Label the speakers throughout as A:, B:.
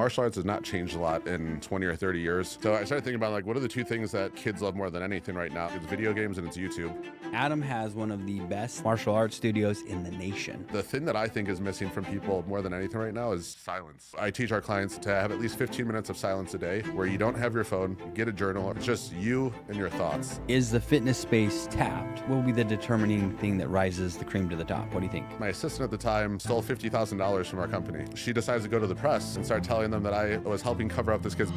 A: martial arts has not changed a lot in 20 or 30 years. So I started thinking about like, what are the two things that kids love more than anything right now? It's video games and it's YouTube.
B: Adam has one of the best martial arts studios in the nation.
A: The thing that I think is missing from people more than anything right now is silence. I teach our clients to have at least 15 minutes of silence a day where you don't have your phone, get a journal. It's just you and your thoughts.
B: Is the fitness space tapped? What will be the determining thing that rises the cream to the top? What do you think?
A: My assistant at the time stole $50,000 from our company. She decides to go to the press and start telling them that I was helping cover up this kid's.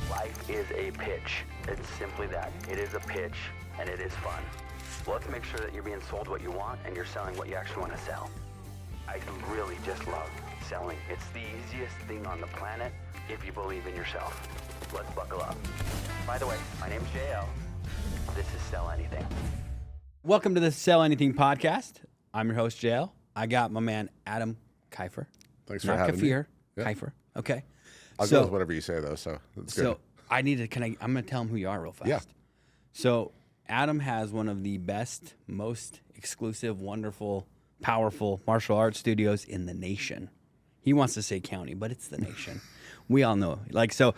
C: Life is a pitch. It's simply that. It is a pitch, and it is fun. Let's make sure that you're being sold what you want and you're selling what you actually want to sell. I really just love selling. It's the easiest thing on the planet if you believe in yourself. Let's buckle up. By the way, my name's JL. This is Sell Anything.
B: Welcome to the Sell Anything podcast. I'm your host, JL. I got my man, Adam Kifer.
A: Thanks for having me.
B: Kifer,
A: Yeah.
B: Kifer. Okay.
A: I'll go with whatever you say though, so that's good.
B: So I'm going to tell him who you are real fast.
A: Yeah.
B: So Adam has one of the best, most exclusive, wonderful, powerful martial arts studios in the nation. He wants to say county, but it's the nation. We all know. So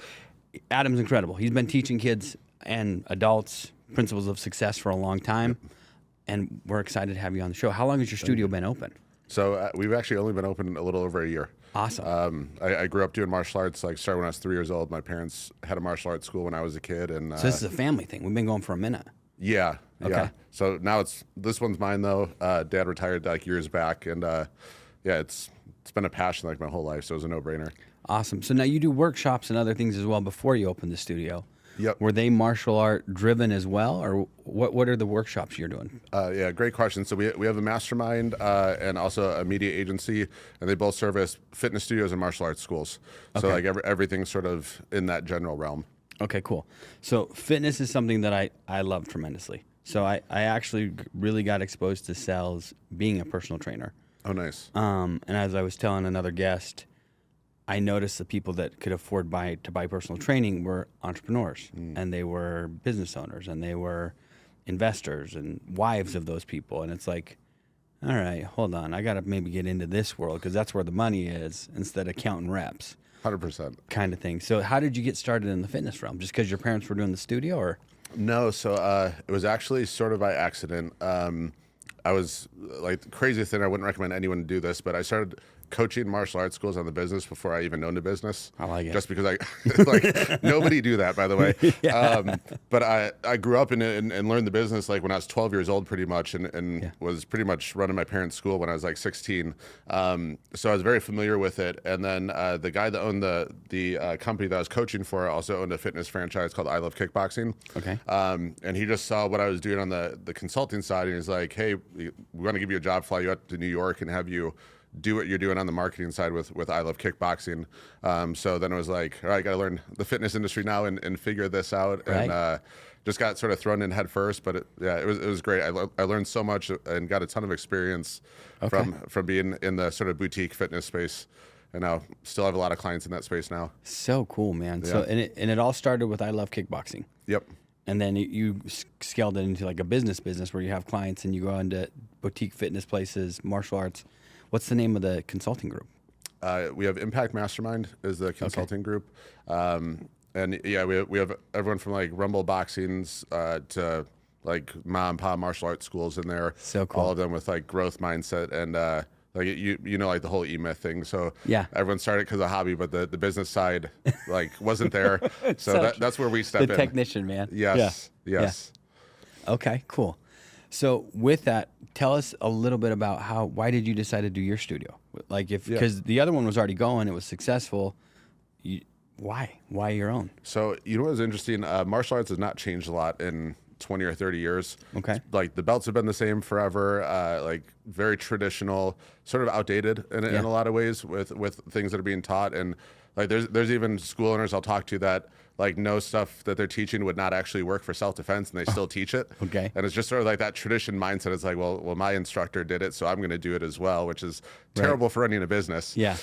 B: Adam's incredible. He's been teaching kids and adults principles of success for a long time, and we're excited to have you on the show. How long has your studio been open?
A: So we've actually only been open a little over a year.
B: Awesome.
A: I grew up doing martial arts, started when I was 3 years old. My parents had a martial arts school when I was a kid. And
B: So this is a family thing. We've been going for a minute.
A: Yeah.
B: Okay.
A: Yeah. So now this one's mine though. Dad retired years back, and it's been a passion my whole life, so it was a no-brainer.
B: Awesome. So now you do workshops and other things as well before you opened the studio.
A: Yep.
B: Were they martial art driven as well, or what are the workshops you're doing?
A: Yeah, great question. So we have a mastermind and also a media agency, and they both service fitness studios and martial arts schools. So everything's sort of in that general realm.
B: Okay, cool. So fitness is something that I love tremendously. So I actually really got exposed to sales being a personal trainer.
A: Oh, nice.
B: And as I was telling another guest, I noticed the people that could afford to buy personal training were entrepreneurs, and they were business owners, and they were investors and wives of those people. And it's like, all right, hold on. I got to maybe get into this world because that's where the money is instead of counting reps.
A: 100%.
B: Kind of thing. So how did you get started in the fitness realm? Just because your parents were doing the studio, or?
A: No, so it was actually sort of by accident. I was the craziest thing. I wouldn't recommend anyone do this, but I started coaching martial arts schools on the business before I even owned a business.
B: I like it.
A: Just because nobody do that, by the way.
B: Yeah.
A: But I grew up in it and learned the business when I was 12 years old pretty much, and was pretty much running my parents' school when I was 16. So I was very familiar with it. And then the guy that owned the company that I was coaching for also owned a fitness franchise called I Love Kickboxing.
B: Okay.
A: And he just saw what I was doing on the consulting side, and he's like, hey, we want to give you a job, fly you out to New York and have you do what you're doing on the marketing side with I Love Kickboxing. So then it was like, all right, I got to learn the fitness industry now and figure this out.
B: Right.
A: And just got sort of thrown in head first, but it was great. I learned so much and got a ton of experience from being in the sort of boutique fitness space. And now still have a lot of clients in that space now.
B: So cool, man.
A: Yeah.
B: So and it all started with I Love Kickboxing.
A: Yep.
B: And then you scaled it into a business where you have clients and you go into boutique fitness places, martial arts. What's the name of the consulting group?
A: We have Impact Mastermind is the consulting group. And yeah, we have everyone from Rumble Boxings to mom and pop martial arts schools in there.
B: So cool.
A: All of them with growth mindset and the whole E-Myth thing. So
B: yeah,
A: everyone started because of hobby, but the business side wasn't there. So that's where we step in.
B: The technician, man.
A: Yes.
B: Yeah.
A: Yes.
B: Yeah. Okay, cool. So with that, tell us a little bit about why did you decide to do your studio? Because the other one was already going, it was successful. Why your own?
A: So you know what was interesting? Martial arts has not changed a lot in 20 or 30 years.
B: Okay.
A: The belts have been the same forever. Very traditional, sort of outdated in a lot of ways with things that are being taught. And there's even school owners I'll talk to that know stuff that they're teaching would not actually work for self-defense, and they still teach it.
B: Okay.
A: And it's just sort of that tradition mindset. It's well, my instructor did it, so I'm going to do it as well, which is terrible for running a business.
B: Yeah.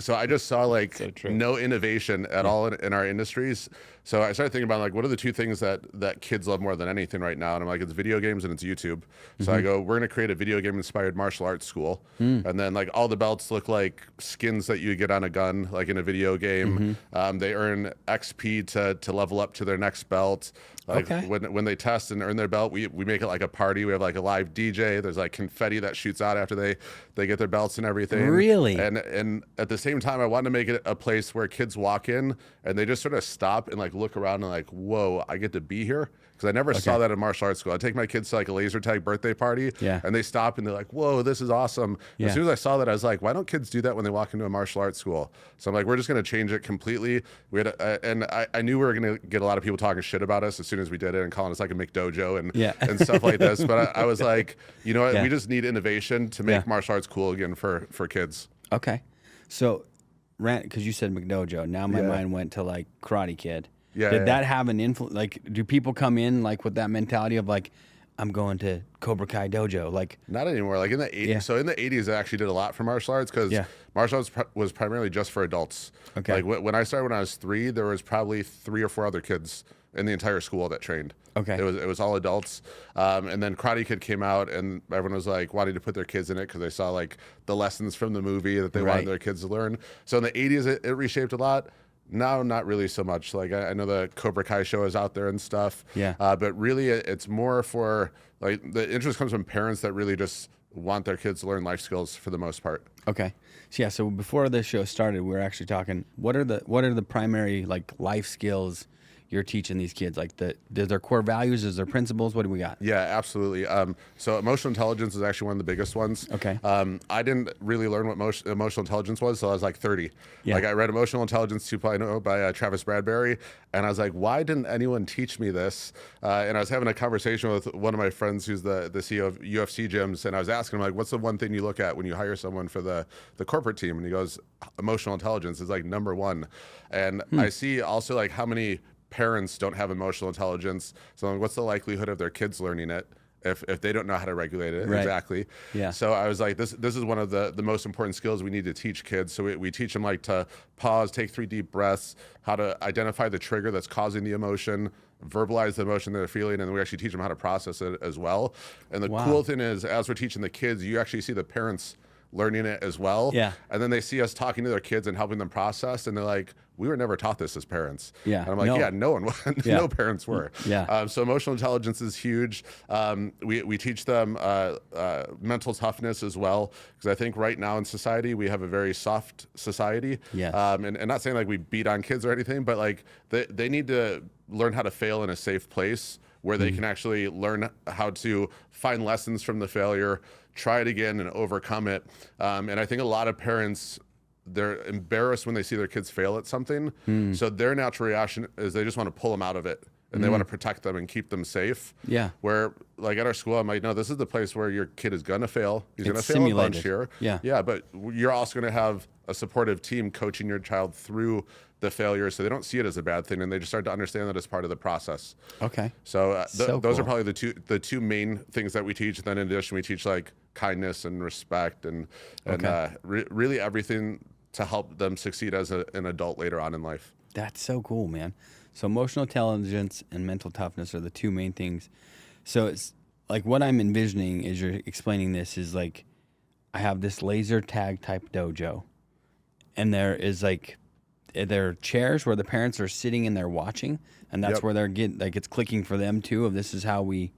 A: So I just saw so no innovation at all in our industries. So I started thinking about what are the two things that kids love more than anything right now? And I'm it's video games and it's YouTube. So I go, we're going to create a video game inspired martial arts school. And then all the belts look like skins that you get on a gun, in a video game. They earn XP to level up to their next belt. Like when they test and earn their belt, we make it like a party. We have like a live DJ. There's like confetti that shoots out after they get their belts and everything.
B: Really?
A: And at the same time, I wanted to make it a place where kids walk in and they just sort of stop and like look around and like, whoa, I get to be here. Because I never saw that in martial arts school. I take my kids to like a laser tag birthday party, and they stop and they're like, "Whoa, this is awesome!" As soon as I saw that, I was like, "Why don't kids do that when they walk into a martial arts school?" So I'm like, "We're just going to change it completely." We had, and I knew we were going to get a lot of people talking shit about us as soon as we did it and calling us like a McDojo and stuff like this. But I was like, you know what? We just need innovation to make martial arts cool again for kids.
B: Okay, so because you said McDojo, now my mind went to like Karate Kid. Did that have an influence? Like, do people come in like with that mentality of like, I'm going to Cobra Kai dojo? Like,
A: not anymore. Like in the 80s. So in the 80s, I actually did a lot for martial arts because martial arts was primarily just for adults. Okay. Like when I started when I was 3, there was probably 3 or 4 other kids in the entire school that trained. Okay. It was all adults. And then Karate Kid came out and everyone was like wanting to put their kids in it because they saw like the lessons from the movie that they wanted their kids to learn. So in the 80s, it reshaped a lot. Now, not really so much. Like I know the Cobra Kai show is out there and stuff. But really, it's more for like the interest comes from parents that really just want their kids to learn life skills for the most part.
B: Okay. So so before this show started, we were actually talking. What are the primary like life skills you're teaching these kids? Like their core values, is their principles? What do we got?
A: Yeah, absolutely. So emotional intelligence is actually one of the biggest ones.
B: Okay.
A: I didn't really learn what emotional intelligence was until I was like 30. Like I read Emotional Intelligence 2.0 by Travis Bradberry, and I was like, why didn't anyone teach me this? And I was having a conversation with one of my friends who's the CEO of UFC gyms, and I was asking him like, what's the one thing you look at when you hire someone for the corporate team? And he goes, emotional intelligence is like number 1. And I see also like how many parents don't have emotional intelligence. So what's the likelihood of their kids learning it if they don't know how to regulate it? Exactly. Yeah. So I was like, this is one of the most important skills we need to teach kids. So we teach them like to pause, take 3 deep breaths, how to identify the trigger that's causing the emotion, verbalize the emotion they're feeling, and then we actually teach them how to process it as well. And the cool thing is, as we're teaching the kids, you actually see the parents learning it as well. Yeah. And then they see us talking to their kids and helping them process, and they're like, we were never taught this as parents. Yeah. And I'm like, no one, no parents were. Yeah. So emotional intelligence is huge. We teach them mental toughness as well, because I think right now in society we have a very soft society. Yeah. And not saying like we beat on kids or anything, but like they need to learn how to fail in a safe place where they can actually learn how to find lessons from the failure, try it again, and overcome it. And I think a lot of parents, they're embarrassed when they see their kids fail at something. So their natural reaction is they just want to pull them out of it. And they want to protect them and keep them safe. Yeah. Where, like at our school, I'm like, no, this is the place where your kid is going to fail. He's going to fail a bunch here. Yeah. Yeah, but you're also going to have a supportive team coaching your child through the failure, so they don't see it as a bad thing, and they just start to understand that it's part of the process. Okay. So, those are probably the two main things that we teach. And then in addition, we teach like kindness and respect and really everything to help them succeed as an adult later on in life.
B: That's so cool, man. So emotional intelligence and mental toughness are the 2 main things. So it's like what I'm envisioning as you're explaining this is like I have this laser tag type dojo, and there are chairs where the parents are sitting and they're watching, and that's where they're getting like it's clicking for them too. Of this is how we.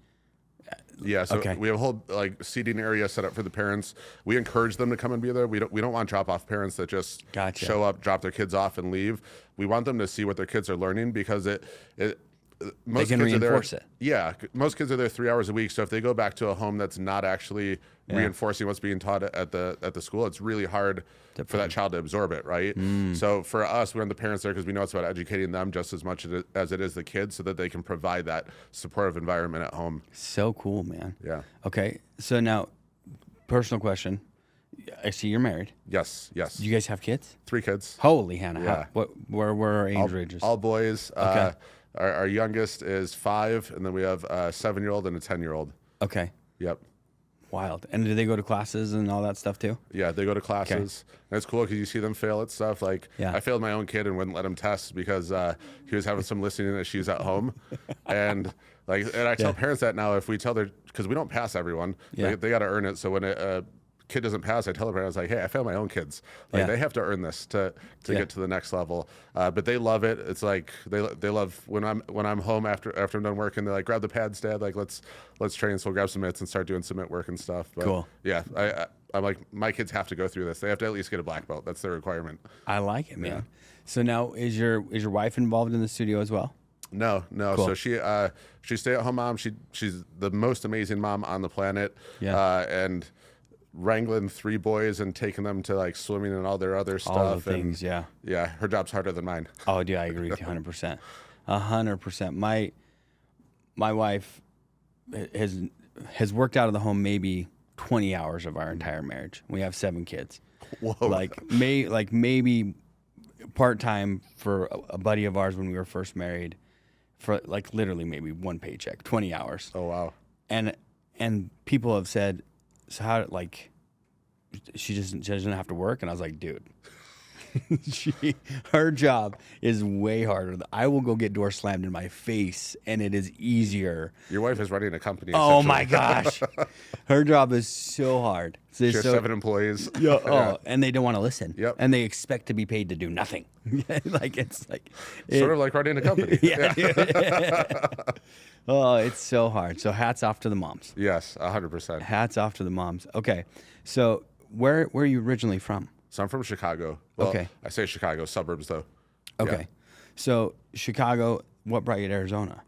A: Yeah, so we have a whole like seating area set up for the parents. We encourage them to come and be there. We don't want drop off parents that just show up, drop their kids off, and leave. We want them to see what their kids are learning, because most
B: they can
A: kids
B: reinforce
A: are there, Yeah, most kids are there 3 hours a week. So if they go back to a home that's not actually reinforcing what's being taught at the school, it's really hard for that child to absorb it, right? So for us, we want the parents there because we know it's about educating them just as much as it is the kids, so that they can provide that supportive environment at home.
B: So cool, man.
A: Yeah.
B: Okay, so now, personal question. I see you're married.
A: Yes.
B: Do you guys have kids?
A: 3 kids.
B: Holy Hannah. Yeah. Where are age ranges?
A: All boys. Okay. Our youngest is 5, and then we have a 7-year-old and a 10-year-old. Okay. Yep.
B: Wild. And do they go to classes and all that stuff too?
A: Yeah, they go to classes. And it's cool because you see them fail at stuff. Like, I failed my own kid and wouldn't let him test because he was having some listening issues at home. And I tell parents that now, if we tell because we don't pass everyone, they got to earn it. So when a kid doesn't pass, I tell the parent, I was like, hey, I failed my own kids. Like they have to earn this to get to the next level. But they love it. It's like they love when I'm home after I'm done working. They're like, grab the pads, Dad. Like let's train. So we'll grab some mitts and start doing some mitt work and stuff. But
B: cool.
A: Yeah, I'm like, my kids have to go through this. They have to at least get a black belt. That's their requirement.
B: I like it, man. So now is your wife involved in the studio as well?
A: No.
B: Cool.
A: So she's stay-at-home mom. She's the most amazing mom on the planet.
B: Yeah.
A: And wrangling 3 boys and taking them to like swimming and all their other stuff.
B: All the things,
A: and, yeah. Her job's harder than mine.
B: Oh, dude, I agree with you 100%. 100%. My wife has worked out of the home maybe 20 hours of our entire marriage. We have 7 kids.
A: Whoa.
B: Maybe part-time for a buddy of ours when we were first married, for like literally maybe 1 paycheck, 20 hours.
A: Oh wow.
B: And people have said, so how, like, she doesn't have to work? And I was like, dude, her job is way harder. I will go get doors slammed in my face, and it is easier.
A: Your wife is running a company.
B: Oh my gosh, her job is so hard.
A: She has 7 employees.
B: And they don't want to listen.
A: Yep.
B: And they expect to be paid to do nothing.
A: Sort of like running a company.
B: Oh, it's so hard. So hats off to the moms.
A: Yes, 100%.
B: Hats off to the moms. Okay, so where are you originally from?
A: So I'm from Chicago. Well,
B: Okay.
A: I say Chicago, suburbs though.
B: Okay. So Chicago, what brought you to Arizona?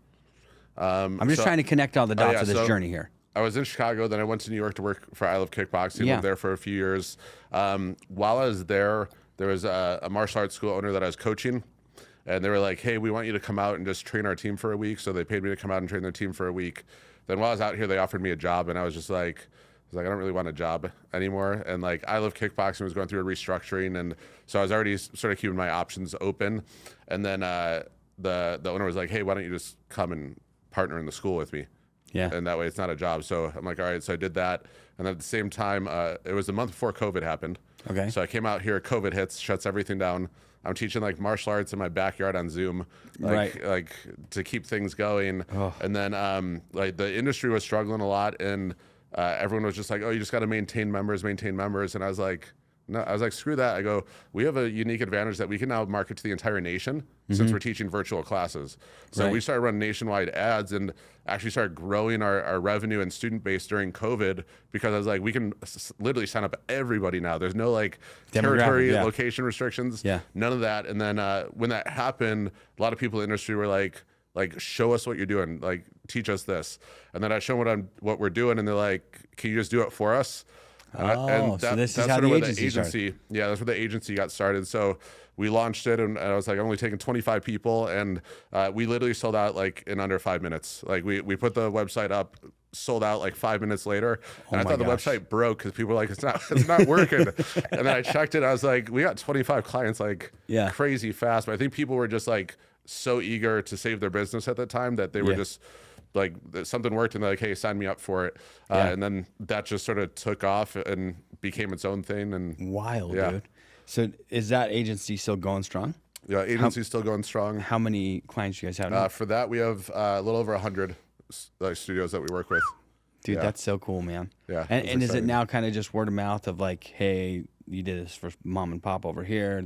B: I'm just trying to connect all the dots of this journey here.
A: I was in Chicago, then I went to New York to work for I Love Kickboxing. Lived there for a few years. While I was there was a martial arts school owner that I was coaching, and they were like, hey, we want you to come out and just train our team for a week. So they paid me to come out and train their team for a week. Then while I was out here, they offered me a job, and I was just like, I don't really want a job anymore. And like, I Love Kickboxing was going through a restructuring, and so I was already sort of keeping my options open. And then the owner was like, hey, why don't you just come and partner in the school with me?
B: Yeah.
A: And that way it's not a job. So I'm like, all right. So I did that. And then at the same time, it was the month before COVID happened.
B: Okay.
A: So I came out here, COVID hits, shuts everything down. I'm teaching like martial arts in my backyard on Zoom, like to keep things going. Oh. And then like the industry was struggling a lot, and everyone was just like, oh, you just got to maintain members. And I was like, no, screw that. I go, we have a unique advantage that we can now market to the entire nation since we're teaching virtual classes. So we started running nationwide ads and actually started growing our revenue and student base during COVID, because I was like, we can literally sign up everybody now. There's no like territory, location restrictions, none of that. And then when that happened, a lot of people in the industry were like, show us what you're doing, like teach us this. And then I show them what we're doing, and they're like, can you just do it for us?
B: So this is how the agency started.
A: Yeah, that's where the agency got started. So we launched it, and I was like, I'm only taking 25 people, and we literally sold out like in under 5 minutes. Like we put the website up, sold out like 5 minutes later, and I thought the website broke because people were like, it's not working. And then I checked it, I was like, we got 25 clients like crazy fast. But I think people were just like so eager to save their business at the time that they were just like, something worked and they're like, hey, sign me up for it. And then that just sort of took off and became its own thing. And
B: wild, dude. So is that agency still going strong?
A: Yeah, agency's still going strong.
B: How many clients do you guys have now?
A: For that, we have a little over 100 studios that we work with.
B: Dude, that's so cool, man.
A: Yeah.
B: And is it now kind of just word of mouth of like, hey, you did this for mom and pop over here,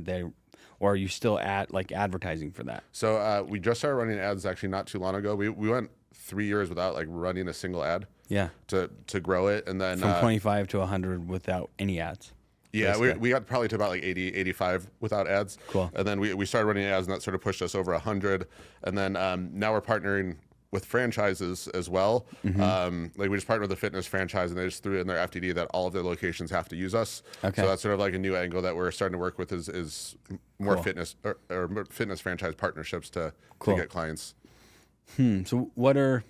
B: or are you still advertising for that?
A: So we just started running ads actually not too long ago. We went 3 years without like running a single ad.
B: Yeah.
A: To grow it, and then
B: from 25 to 100 without any ads.
A: Yeah, we got probably to about like 80, 85 without ads.
B: Cool.
A: And then we started running ads, and that sort of pushed us over 100. And then now we're partnering with franchises as well. Like we just partnered with a fitness franchise, and they just threw it in their FDD that all of their locations have to use us. Okay. So that's sort of like a new angle that we're starting to work with is more fitness or more fitness franchise partnerships to get clients.
B: So what are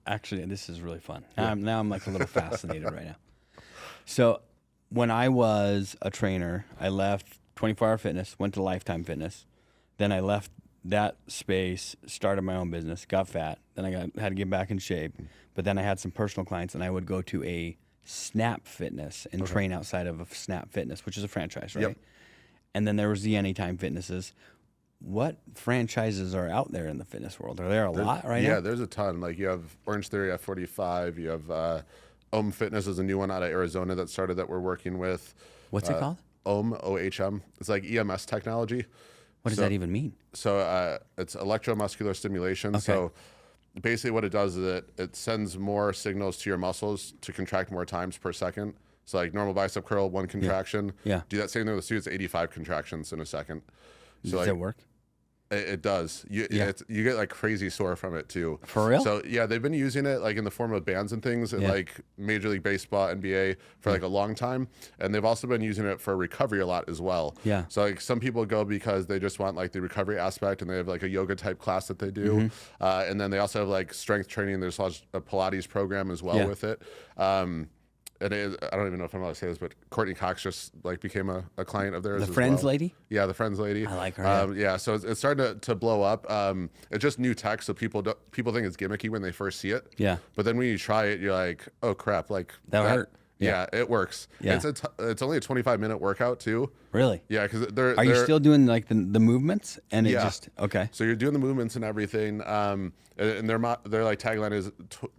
B: actually, this is really fun. Now I'm like a little fascinated right now. So when I was a trainer, I left 24-Hour Fitness, went to Lifetime Fitness. Then I left that space, started my own business, got fat. Then I had to get back in shape. But then I had some personal clients, and I would go to a Snap Fitness and train outside of a Snap Fitness, which is a franchise, right? Yep. And then there was the Anytime Fitnesses. What franchises are out there in the fitness world? Are there a lot right now?
A: Yeah, there's a ton. Like you have Orange Theory F45, you have Fitness is a new one out of Arizona that started that we're working with.
B: What's it called?
A: OHM. It's like EMS technology.
B: What does that even mean?
A: So it's electromuscular stimulation.
B: Okay.
A: So basically what it does is it sends more signals to your muscles to contract more times per second. So like normal bicep curl, 1 contraction.
B: Yeah.
A: Do that same thing with the suit. It's 85 contractions in a second. So
B: Does it work?
A: It does. You get like crazy sore from it too.
B: For real?
A: So yeah, they've been using it like in the form of bands and things in like Major League Baseball, NBA for like a long time, and they've also been using it for recovery a lot as well.
B: Yeah.
A: So like some people go because they just want like the recovery aspect, and they have like a yoga type class that they do, and then they also have like strength training. There's a Pilates program as well with it. And I don't even know if I'm allowed to say this, but Courtney Cox just like became a client of theirs.
B: The
A: as
B: Friends
A: well.
B: lady?
A: Yeah, the Friends lady.
B: I like her.
A: Yeah, so it's starting to blow up. It's just new tech, so people think it's gimmicky when they first see it.
B: Yeah.
A: But then when you try it, you're like, oh crap, like
B: That hurt.
A: Yeah, it works.
B: Yeah.
A: It's only a 25-minute workout too.
B: Really?
A: Yeah, because
B: Are you still doing like the movements? And it just okay.
A: So you're doing the movements and everything, and their like tagline is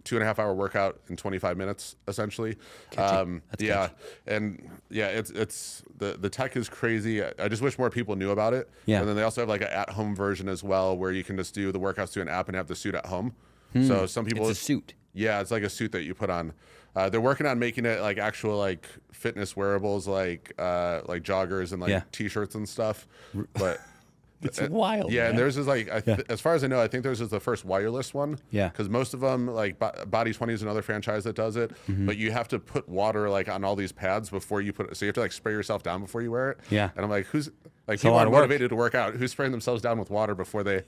A: 2.5 hour workout in 25 minutes, essentially.
B: That's catchy.
A: And yeah, it's the tech is crazy. I just wish more people knew about it.
B: Yeah.
A: And then they also have like an at-home version as well, where you can just do the workouts through an app and have the suit at home. So some people
B: It's a suit.
A: Yeah, it's like a suit that you put on. They're working on making it like actual like fitness wearables, like joggers and like t-shirts and stuff. But
B: It's wild.
A: yeah,
B: man.
A: and theirs is like as far as I know, I think theirs is the first wireless one.
B: Yeah.
A: Because most of them, like Body 20 is another franchise that does it, but you have to put water like on all these pads before you put it. So you have to like spray yourself down before you wear it.
B: Yeah.
A: And I'm like, who's like
B: a
A: people
B: lot
A: are
B: of work.
A: motivated to work out? Who's spraying themselves down with water before they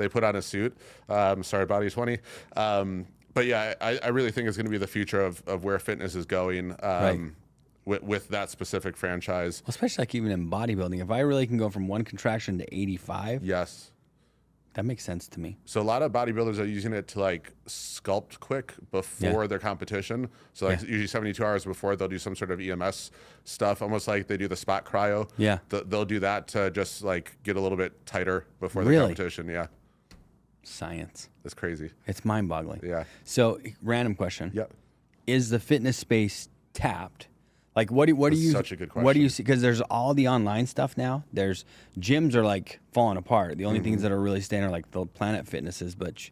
A: put on a suit? Sorry, Body 20. But yeah, I really think it's going to be the future of where fitness is going. With that specific franchise.
B: Especially like even in bodybuilding. If I really can go from 1 contraction to 85,
A: Yes.
B: that makes sense to me.
A: So a lot of bodybuilders are using it to like sculpt quick before their competition. So like usually 72 hours before, they'll do some sort of EMS stuff, almost like they do the spot cryo.
B: Yeah.
A: They'll do that to just like get a little bit tighter before the
B: Really?
A: competition. Yeah.
B: Science.
A: It's crazy.
B: It's mind-boggling.
A: Yeah.
B: So, random question.
A: Yep.
B: Is the fitness space tapped? Like, what do you?
A: Such a good
B: What do you
A: question.
B: see? Because there's all the online stuff now. There's gyms are like falling apart. The only things that are really staying are like the Planet Fitnesses, but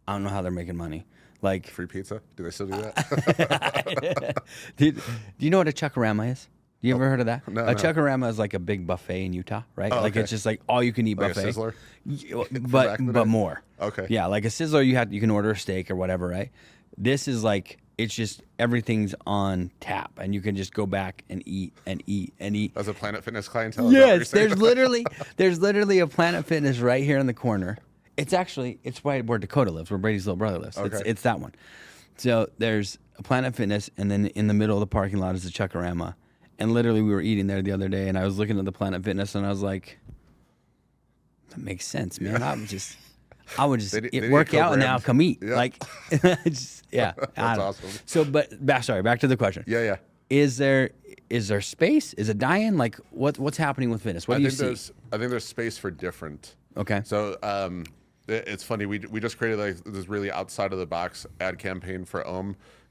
B: I don't know how they're making money. Like,
A: Free pizza? Do they still do that?
B: do you know what a chuckarama is? You ever heard of that?
A: No,
B: a
A: no.
B: chuckarama is like a big buffet in Utah, right? Like
A: okay.
B: it's just like all you can eat
A: Like a
B: buffet.
A: Sizzler?
B: But
A: back in the
B: but
A: day?
B: more.
A: Okay.
B: Yeah, like a Sizzler, you can order a steak or whatever, right? This is like it's just everything's on tap, and you can just go back and eat and eat and eat.
A: As a Planet Fitness clientele? Is that what you're
B: Yes,
A: saying?
B: there's literally a Planet Fitness right here in the corner. It's right where Dakota lives, where Brady's little brother lives.
A: Okay.
B: It's that one. So there's a Planet Fitness, and then in the middle of the parking lot is a Chuckarama. And literally, we were eating there the other day, and I was looking at the Planet Fitness, and I was like, "That makes sense, man." I would just
A: They
B: work
A: need
B: out, and then I'll come eat.
A: Yeah.
B: Like, yeah,
A: That's awesome.
B: So, back to the question.
A: Yeah.
B: Is there space? Is it dying? Like, what's happening with fitness? What do you see?
A: I think there's space for different.
B: Okay.
A: So it's funny. We just created like this really outside of the box ad campaign for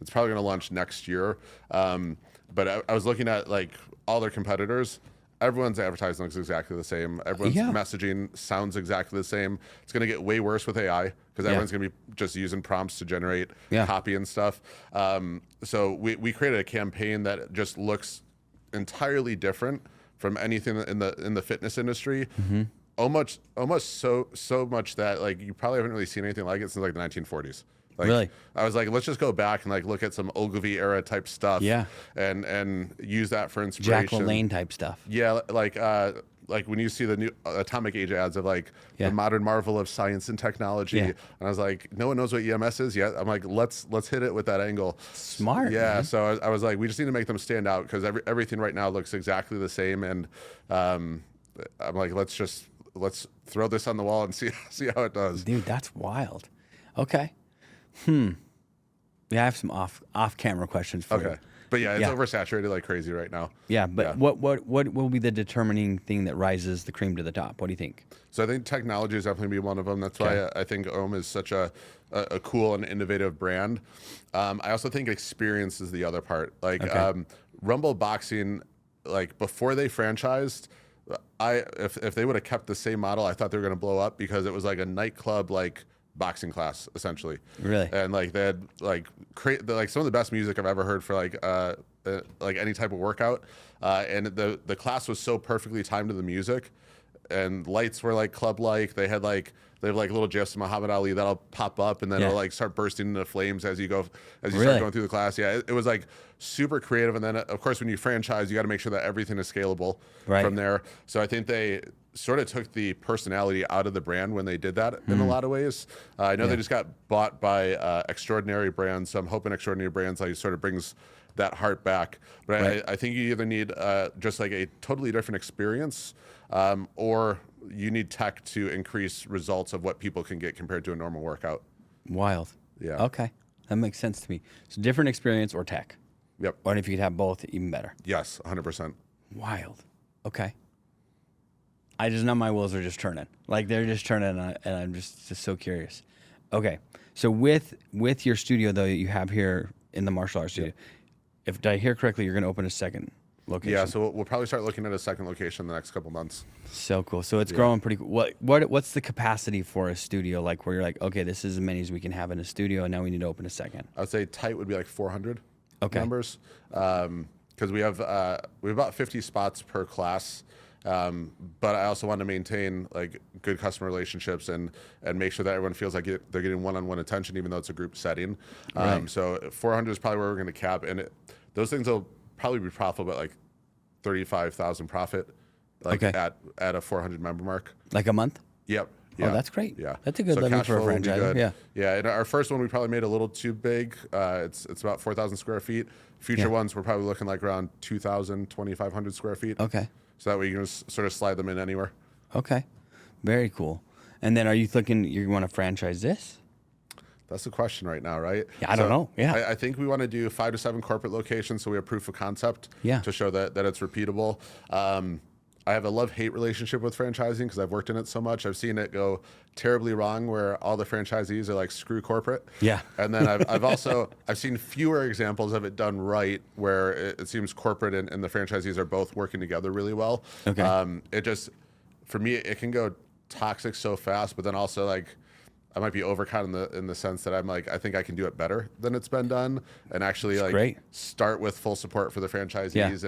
A: It's probably going to launch next year. But I was looking at like all their competitors. Everyone's advertising looks exactly the same. Everyone's messaging sounds exactly the same. It's going to get way worse with AI because everyone's going to be just using prompts to generate copy and stuff. So we created a campaign that just looks entirely different from anything in the fitness industry. Almost so much that like you probably haven't really seen anything like it since like the 1940s. Like,
B: Really?
A: I was like, let's just go back and like look at some Ogilvy era type stuff.
B: Yeah.
A: And use that for inspiration.
B: Jack LaLanne type stuff.
A: Yeah, like when you see the new Atomic Age ads of like the modern marvel of science and technology, and I was like, no one knows what EMS is yet. I'm like, let's hit it with that angle.
B: Smart.
A: Yeah.
B: Man.
A: So I was like, we just need to make them stand out because everything right now looks exactly the same, and I'm like, let's throw this on the wall and see how it does.
B: Dude, that's wild. Okay. Yeah, I have some off camera questions for you.
A: Okay. But yeah, it's
B: Yeah.
A: oversaturated like crazy right now.
B: Yeah, but what will be the determining thing that rises the cream to the top? What do you think?
A: So I think technology is definitely be one of them. That's why I think Ohm is such a cool and innovative brand. I also think experience is the other part. Like Rumble Boxing, like before they franchised, if they would have kept the same model, I thought they were going to blow up because it was like a nightclub like boxing class essentially.
B: Really?
A: And like they had like some of the best music I've ever heard for like any type of workout. And the class was so perfectly timed to the music, and lights were like club like. They have like little gifs of Muhammad Ali that'll pop up and then it'll like start bursting into flames as you start going through the class. Yeah, it was like super creative. And then of course when you franchise, you got to make sure that everything is scalable from there. So I think they sort of took the personality out of the brand when they did that in a lot of ways. I know they just got bought by Extraordinary Brands, so I'm hoping Extraordinary Brands like sort of brings that heart back. But I think you either need just like a totally different experience, or you need tech to increase results of what people can get compared to a normal workout.
B: Wild.
A: Yeah.
B: Okay, that makes sense to me. So different experience or tech.
A: Yep.
B: Or if you could have both, even better.
A: Yes, 100%.
B: Wild. Okay. I just know my wheels are just turning. Like they're just turning, and I'm just so curious. Okay. So with your studio though you have here in the martial arts studio, if did I hear correctly, you're going to open a second location.
A: Yeah, so we'll probably start looking at a second location in the next couple months.
B: So cool. So it's growing pretty cool. What's the capacity for a studio like where you're like, okay, this is as many as we can have in a studio, and now we need to open a second?
A: I would say tight would be like 400 members, because we have about 50 spots per class. But I also want to maintain like good customer relationships and make sure that everyone feels like they're getting one-on-one attention, even though it's a group setting. So 400 is probably where we're going to cap, and those things will probably be profitable at like 35,000 profit, like at a 400 member mark.
B: Like a month?
A: Yep.
B: Yeah. Oh, that's great.
A: Yeah,
B: that's a good living for a franchise.
A: Yeah. And our first one we probably made a little too big. It's about 4,000 square feet. Future ones we're probably looking like around 2,000, 2,500 square feet.
B: Okay.
A: So that way you can just sort of slide them in anywhere.
B: Okay. Very cool. And then are you thinking you want to franchise this?
A: That's the question right now, right?
B: Yeah, I don't know. Yeah.
A: I think we want to do 5 to 7 corporate locations so we have proof of concept to show that it's repeatable. I have a love-hate relationship with franchising because I've worked in it so much. I've seen it go terribly wrong where all the franchisees are like, screw corporate. Yeah. And then I've seen fewer examples of it done right where it seems corporate and the franchisees are both working together really well. Okay. It just, for me, it can go toxic so fast, but then also like, I might be overcaught in the sense that I'm like, I think I can do it better than it's been done, and actually start with full support for the franchisees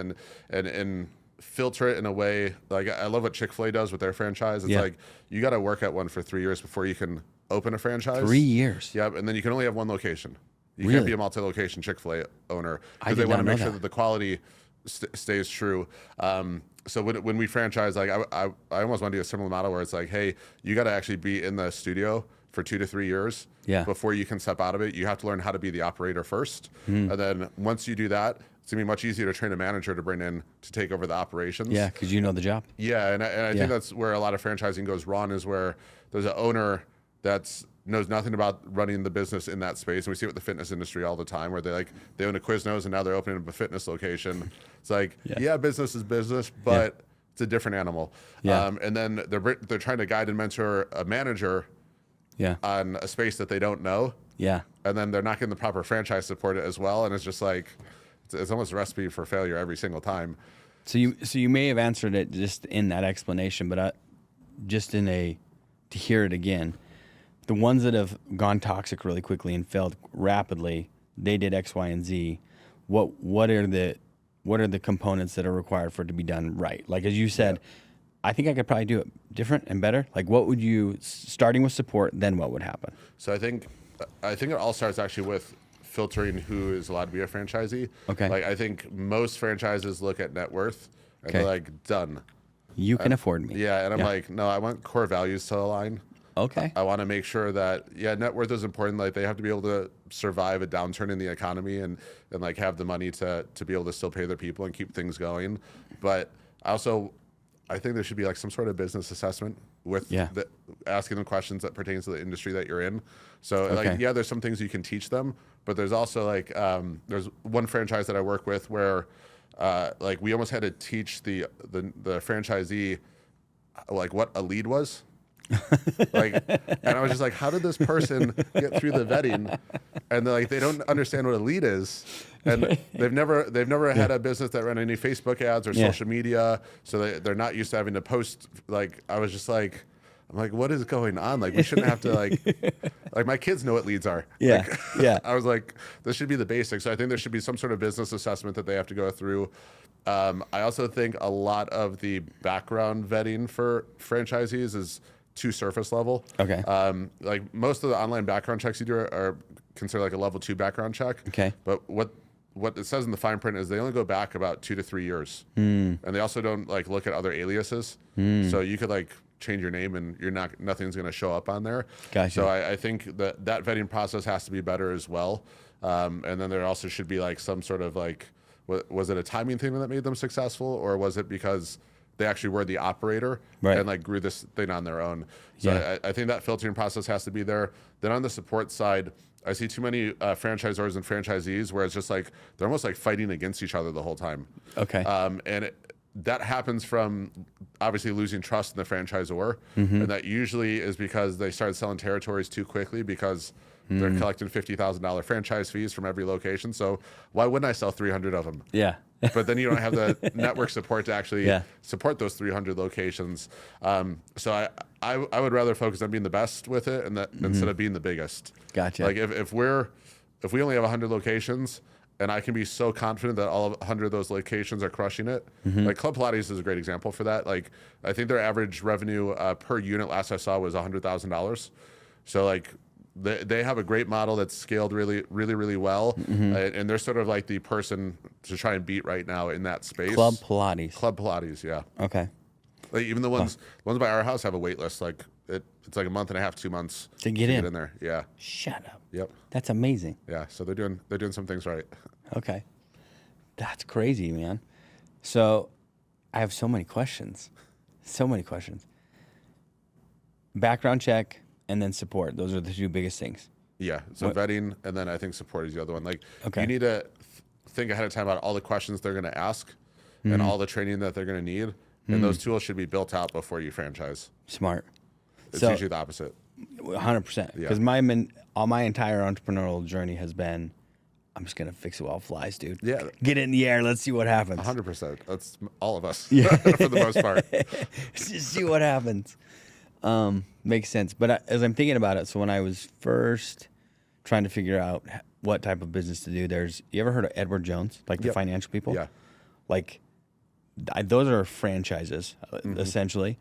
A: and filter it in a way. Like I love what Chick-fil-A does with their franchise. It's like you got to work at one for 3 years before you can open a franchise.
B: 3 years.
A: Yep, and then you can only have one location. You can't be a multi-location Chick-fil-A owner because they want to make sure that the quality stays true. So when we franchise, like I almost want to do a similar model where it's like, hey, you got to actually be in the studio for 2 to 3 years before you can step out of it. You have to learn how to be the operator first. And then once you do that, it's going to be much easier to train a manager to bring in to take over the operations.
B: Yeah, because you know the job.
A: Yeah, and I think that's where a lot of franchising goes wrong, is where there's an owner that knows nothing about running the business in that space. And we see it with the fitness industry all the time, where they own a Quiznos and now they're opening up a fitness location. It's like, business is business, but it's a different animal. And then they're trying to guide and mentor a manager on a space that they don't know. Yeah. And then they're not getting the proper franchise support as well. And it's just like, it's almost a recipe for failure every single time.
B: So you may have answered it just in that explanation, but to hear it again, the ones that have gone toxic really quickly and failed rapidly, they did X, Y, and Z. What are the components that are required for it to be done right? Like as you said, I think I could probably do it different and better. Like what would you, starting with support, then what would happen?
A: So I think it all starts actually with filtering who is allowed to be a franchisee.
B: Okay.
A: Like I think most franchises look at net worth and they're like, done.
B: You can afford me.
A: Yeah, and I'm like, no, I want core values to align.
B: Okay.
A: I want to make sure that net worth is important. Like they have to be able to survive a downturn in the economy and like have the money to be able to still pay their people and keep things going. But I also I think there should be like some sort of business assessment with asking them questions that pertains to the industry that you're in. So like, yeah, there's some things you can teach them, but there's also like, there's one franchise that I work with where like we almost had to teach the franchisee like what a lead was. Like, and I was just like, how did this person get through the vetting? And they're like, they don't understand what a lead is, and they've never had a business that ran any Facebook ads or social media, so they're not used to having to post. Like, I was just like, I'm like, what is going on? Like, we shouldn't have to like my kids know what leads are.
B: Yeah,
A: like, I was like, this should be the basics. So I think there should be some sort of business assessment that they have to go through. I also think a lot of the background vetting for franchisees is too surface level.
B: Okay.
A: Like most of the online background checks you do are considered like a level 2 background check.
B: Okay.
A: But what it says in the fine print is they only go back about 2 to 3 years. And they also don't like look at other aliases. So you could like change your name and nothing's going to show up on there.
B: Gotcha.
A: So I think that vetting process has to be better as well. And then there also should be like some sort of like, was it a timing thing that made them successful, or was it because they actually were the operator and like grew this thing on their own? So I think that filtering process has to be there. Then on the support side, I see too many franchisors and franchisees where it's just like they're almost like fighting against each other the whole time.
B: Okay.
A: And that happens from obviously losing trust in the franchisor, and that usually is because they started selling territories too quickly because they're collecting $50,000 franchise fees from every location. So why wouldn't I sell 300 of them?
B: Yeah.
A: But then you don't have the network support to actually support those 300 locations. So I would rather focus on being the best with it, and that instead of being the biggest.
B: Gotcha.
A: Like if we only have 100 locations, and I can be so confident that all of 100 of those locations are crushing it. Like Club Pilates is a great example for that. Like I think their average revenue per unit last I saw was $100,000. So like they have a great model that's scaled really, really, really well, and they're sort of like the person to try and beat right now in that space.
B: Club Pilates.
A: Club Pilates, yeah.
B: Okay.
A: Like even the ones by our house have a wait list. Like it's like a month and a half, 2 months
B: to get in
A: there. Yeah.
B: Shut up.
A: Yep.
B: That's amazing.
A: Yeah. So they're doing some things right.
B: Okay. That's crazy, man. So I have so many questions. Background check and then support. Those are the two biggest things.
A: Yeah. So vetting, and then I think support is the other one. Like you need to think ahead of time about all the questions they're going to ask and all the training that they're going to need. And those tools should be built out before you franchise.
B: Smart.
A: It's usually the opposite.
B: 100%. Because my entire entrepreneurial journey has been, I'm just going to fix it while it flies, dude.
A: Yeah.
B: Get it in the air. Let's see what happens.
A: 100%. That's all of us for the most part.
B: Just see what happens. Makes sense. But as I'm thinking about it, so when I was first trying to figure out what type of business to do, you ever heard of Edward Jones, like the financial people?
A: Yeah.
B: Like, those are franchises, essentially.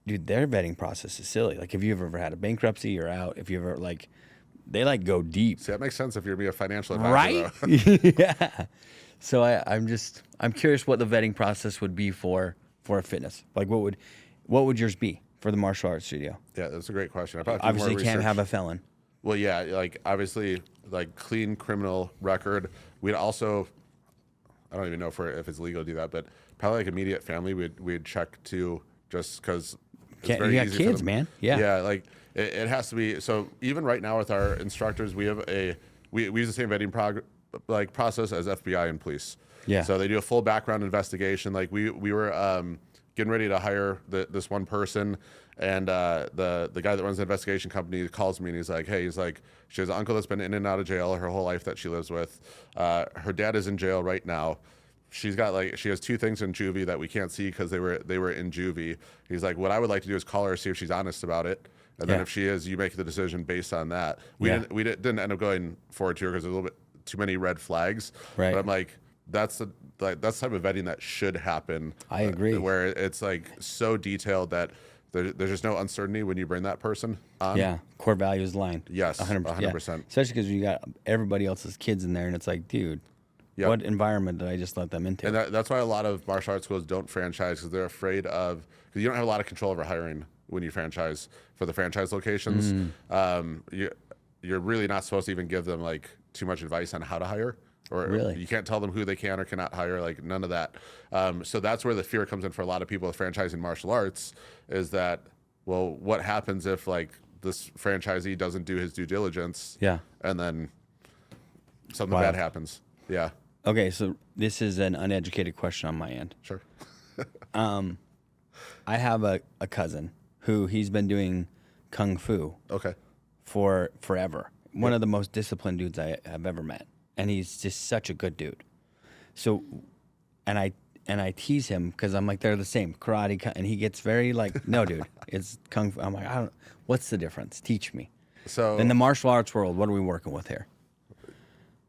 B: Dude, their vetting process is silly. Like, if you've ever had a bankruptcy, you're out. If you ever, like, they, like, go deep.
A: See, that makes sense if you're be a financial advisor,
B: right? Yeah. So I'm curious what the vetting process would be for a fitness. Like, what would yours be for the martial arts studio?
A: Yeah, that's a great question.
B: Obviously, can't have a felon.
A: Well, yeah, like, obviously, like, clean criminal record. We'd also... I don't even know if it's legal to do that, but probably like immediate family, we'd check too, just because it's very
B: you
A: easy
B: got kids,
A: for them.
B: man. Yeah,
A: like it has to be. So even right now with our instructors, we have we use the same vetting process as FBI and police.
B: Yeah.
A: So they do a full background investigation. Like we were getting ready to hire this one person, and the guy that runs the investigation company calls me and he's like, she has an uncle that's been in and out of jail her whole life that she lives with. Her dad is in jail right now. She has two things in juvie that we can't see because they were in juvie. He's like, what I would like to do is call her, see if she's honest about it, and then if she is, you make the decision based on that. We didn't end up going forward to her because there's a little bit too many red flags.
B: Right.
A: But I'm like, that's the type of vetting that should happen.
B: I agree.
A: Where it's like so detailed that there's just no uncertainty when you bring that person on.
B: Yeah, core values line.
A: Yes, 100%.
B: Yeah. Especially because you got everybody else's kids in there, and it's like, dude, what environment did I just let them into?
A: And that's why a lot of martial arts schools don't franchise, because they're afraid of, because you don't have a lot of control over hiring when you franchise for the franchise locations. You're really not supposed to even give them like too much advice on how to hire. or
B: Really?
A: you can't tell them who they can or cannot hire, like none of that. So that's where the fear comes in for a lot of people with franchising martial arts, is that, well, what happens if like this franchisee doesn't do his due diligence?
B: Yeah.
A: And then something bad happens. Yeah.
B: Okay, so this is an uneducated question on my end.
A: Sure.
B: I have a cousin who he's been doing kung fu
A: Okay.
B: for forever. One of the most disciplined dudes I have ever met, and he's just such a good dude. So, and I tease him because I'm like, they're the same, karate, and he gets very like, no, dude, it's kung fu. I'm like, I don't. What's the difference? Teach me.
A: So
B: In the martial arts world, what are we working with here?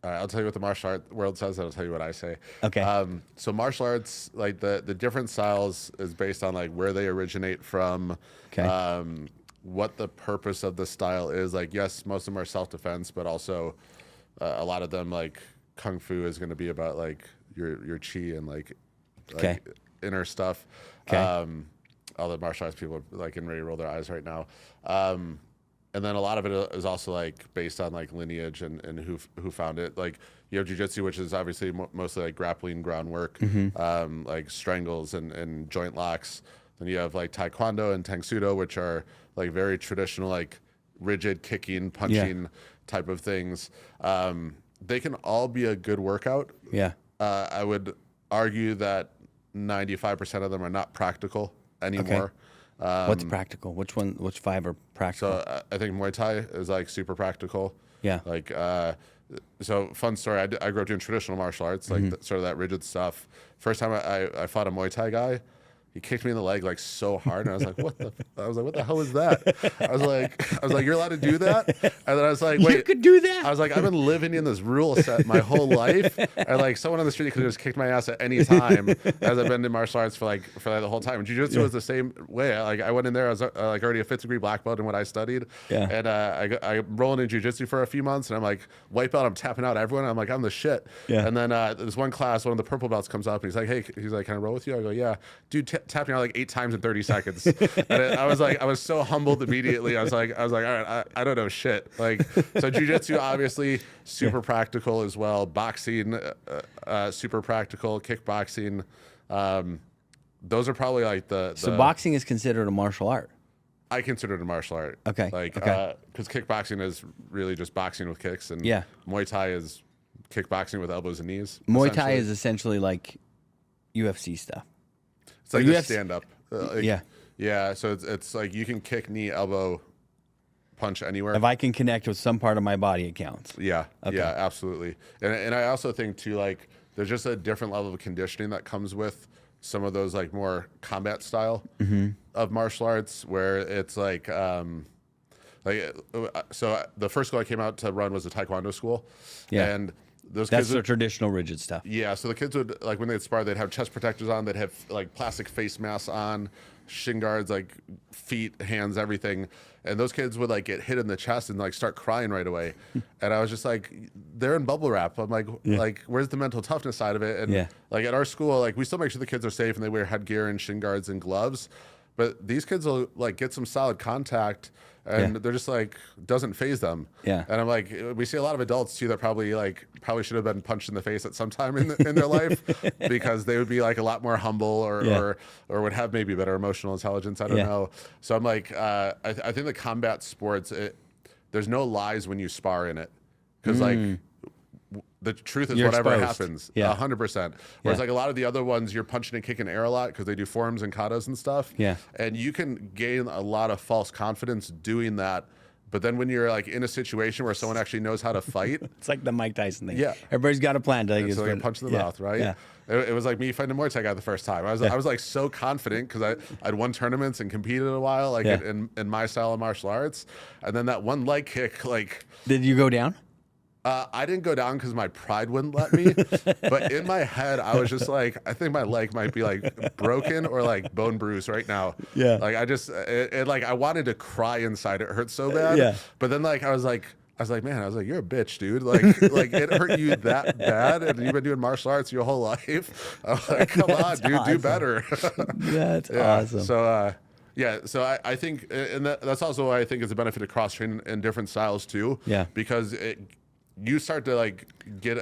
A: I'll tell you what the martial art world says, and I'll tell you what I say.
B: Okay.
A: So martial arts, like the different styles is based on like where they originate from,
B: Okay.
A: what the purpose of the style is. Like, yes, most of them are self-defense, but also a lot of them, like kung fu, is going to be about like your chi and like
B: Okay.
A: inner stuff.
B: Okay.
A: All the martial arts people are like getting ready to roll their eyes right now. And then a lot of it is also like based on like lineage and who found it. Like you have jiu-jitsu, which is obviously mostly like grappling groundwork, like strangles and joint locks. Then you have like taekwondo and tang sudo, which are like very traditional, like rigid kicking, punching type of things. They can all be a good workout.
B: Yeah.
A: I would argue that 95% of them are not practical anymore.
B: What's practical? Which five are practical?
A: So I think Muay Thai is like super practical.
B: Yeah.
A: Like, so fun story. I grew up doing traditional martial arts, like sort of that rigid stuff. First time I fought a Muay Thai guy, he kicked me in the leg like so hard, and I was like, "What the?" I was like, "What the hell is that?" I was like, "You're allowed to do that?" And then I was like, "Wait,
B: you could do that."
A: I was like, "I've been living in this rule set my whole life, and like someone on the street could have just kicked my ass at any time, as I've been in martial arts for the whole time." And jiu-jitsu was the same way. I went in there, I was like already a 5th degree black belt in what I studied, and I'm rolling in jiu-jitsu for a few months, and I'm like white belt, I'm tapping out everyone. I'm like, I'm the shit. And then there's one class, one of the purple belts comes up, and he's like, "Hey," he's like, "Can I roll with you?" I go, "Yeah." Dude tapped me out like 8 times in 30 seconds. And I was so humbled immediately. I was like, all right, I don't know shit. Like, so jiu-jitsu obviously super practical as well. Boxing, super practical. Kickboxing, those are probably like the.
B: So boxing is considered a martial art.
A: I consider it a martial art.
B: Okay.
A: Like,
B: okay.
A: Because kickboxing is really just boxing with kicks, and Muay Thai is kickboxing with elbows and knees.
B: Muay Thai is essentially like UFC stuff.
A: It's like a stand-up. Yeah. So it's like you can kick, knee, elbow, punch anywhere.
B: If I can connect with some part of my body, it counts.
A: Yeah. Okay. Yeah, absolutely. And I also think too, like there's just a different level of conditioning that comes with some of those like more combat style of martial arts, where it's like so the first school I came out to run was a Taekwondo school.
B: Yeah.
A: And those
B: That's
A: kids
B: the
A: would,
B: traditional rigid stuff.
A: yeah, so the kids would, like, when they'd spar, they'd have chest protectors on, they'd have like plastic face masks on, shin guards, like feet, hands, everything. And those kids would like get hit in the chest and like start crying right away. And I was just like, they're in bubble wrap. I'm like, where's the mental toughness side of it? And like at our school, like we still make sure the kids are safe and they wear headgear and shin guards and gloves. But these kids will like get some solid contact, and they're just like, doesn't phase them. Yeah. And I'm like, we see a lot of adults too that probably should have been punched in the face at some time in their life, because they would be like a lot more humble or would have maybe better emotional intelligence. I don't know. So I'm like, I think the combat sports, there's no lies when you spar in it, because like the truth is whatever happens. 100%. Whereas like a lot of the other ones, you're punching and kicking air a lot because they do forms and katas and stuff. Yeah. And you can gain a lot of false confidence doing that. But then when you're like in a situation where someone actually knows how to fight,
B: it's like the Mike Tyson thing.
A: Yeah.
B: Everybody's got a plan.
A: So like a punch in the mouth, right? Yeah. It was like me fighting a Muay Thai guy the first time. I was like so confident because I'd won tournaments and competed a while, like in my style of martial arts. And then that one leg kick, like.
B: Did you go down?
A: I didn't go down because my pride wouldn't let me. But in my head, I was just like, I think my leg might be like broken or like bone bruised right now. Yeah. Like I wanted to cry inside. It hurt so bad. Yeah. But then like I was like, man, you're a bitch, dude. Like it hurt you that bad, and you've been doing martial arts your whole life. I'm like, come on, dude, do better.
B: That's awesome.
A: So. So I think, and that's also why I think it's a benefit to cross train in different styles too. Yeah. Because you start to like get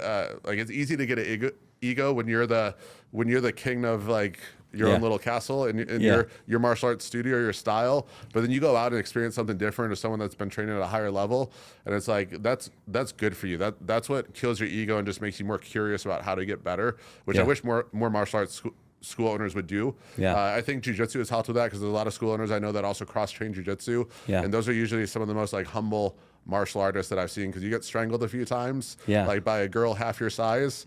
A: like it's easy to get an ego when you're the king of like your own little castle and your martial arts studio, your style. But then you go out and experience something different with someone that's been training at a higher level, and it's like that's good for you. That's what kills your ego and just makes you more curious about how to get better, which I wish more martial arts school owners would do. I think jiu-jitsu has helped with that because there's a lot of school owners I know that also cross-train jiu-jitsu, and those are usually some of the most like humble martial artists that I've seen, because you get strangled a few times, like by a girl half your size.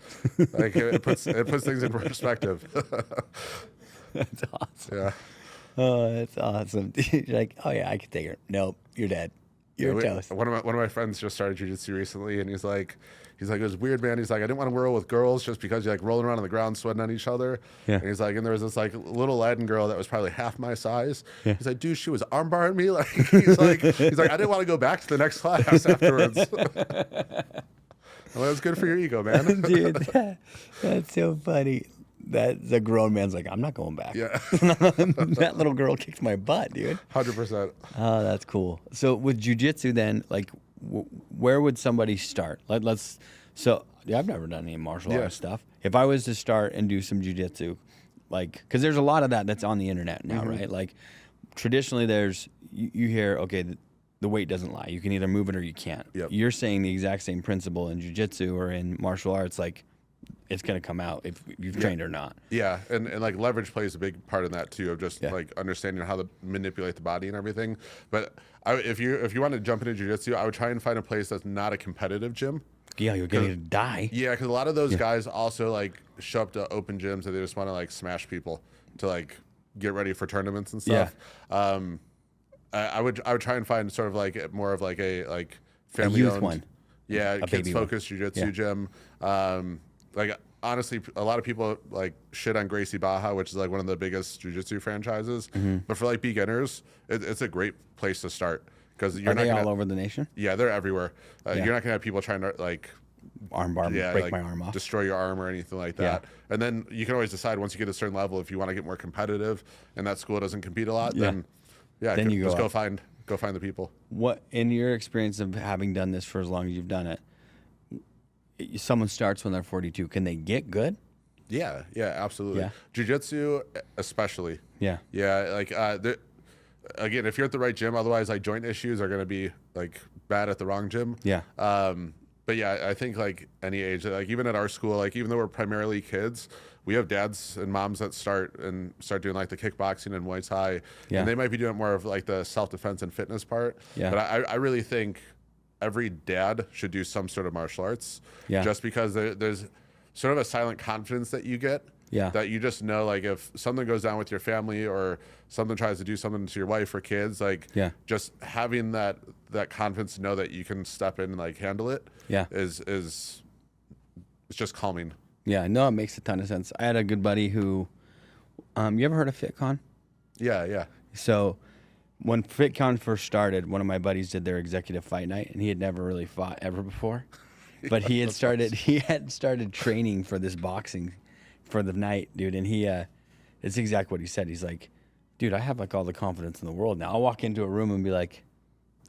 A: Like it puts things in perspective.
B: That's awesome.
A: Yeah.
B: Oh, that's awesome. You're like, oh yeah, I can take her. Nope, you're dead. You're toast.
A: One of my friends just started jiu-jitsu recently, and he's like, it was weird, man. He's like, I didn't want to roll with girls just because you're like rolling around on the ground, sweating on each other. And he's like, and there was this like little Latin girl that was probably half my size. He's like, dude, she was armbarring me. Like, he's like, I didn't want to go back to the next class afterwards. Well, that's good for your ego, man.
B: Dude, that's so funny. That the grown man's like, I'm not going back.
A: Yeah.
B: That little girl kicked my butt, dude.
A: 100%.
B: Oh, that's cool. So with jiu-jitsu then, like, where would somebody start? So I've never done any martial arts stuff. If I was to start and do some jiu-jitsu, like, because there's a lot of that's on the internet now, right? Like, traditionally you hear, okay, the weight doesn't lie. You can either move it or you can't.
A: Yep.
B: You're saying the exact same principle in jiu-jitsu or in martial arts, like, it's going to come out if you've trained or not.
A: Yeah, and like leverage plays a big part in that too, of just like understanding how to manipulate the body and everything. But if you want to jump into jiu-jitsu, I would try and find a place that's not a competitive gym.
B: Yeah, you're going to die.
A: Yeah, because a lot of those guys also like show up to open gyms and they just want to like smash people to like get ready for tournaments and stuff. I would try and find sort of like more of like a like family
B: youth
A: owned
B: one.
A: Yeah, kids focused jiu-jitsu gym. Like honestly, a lot of people like shit on Gracie Barra, which is like one of the biggest jiu-jitsu franchises. But for like beginners, it's a great place to start, because you're
B: Are they all over the nation?
A: Yeah, they're everywhere. You're not gonna have people trying to like
B: armbar, break
A: like
B: my arm off,
A: destroy your arm or anything like that. And then you can always decide once you get to a certain level if you want to get more competitive, and that school doesn't compete a lot. Then you go find the people.
B: What, in your experience of having done this for as long as you've done it, someone starts when they're 42, can they get good?
A: Yeah, absolutely.
B: Yeah.
A: Jiu-jitsu especially.
B: Yeah.
A: Like again, if you're at the right gym, otherwise like joint issues are going to be like bad at the wrong gym.
B: Yeah.
A: But yeah, I think like any age, like even at our school, like even though we're primarily kids, we have dads and moms that start doing like the kickboxing and Muay Thai, and they might be doing more of like the self-defense and fitness part. Yeah. But I really think every dad should do some sort of martial arts, just because there's sort of a silent confidence that you get, that you just know, like if something goes down with your family or someone tries to do something to your wife or kids, like just having that confidence to know that you can step in and like handle it is it's just calming.
B: Yeah, no, it makes a ton of sense. I had a good buddy who, you ever heard of FitCon?
A: Yeah.
B: So when FitCon first started, one of my buddies did their executive fight night, and he had never really fought ever before. But he had started training for this boxing for the night, dude. And it's exactly what he said. He's like, dude, I have like all the confidence in the world now. I'll walk into a room and be like,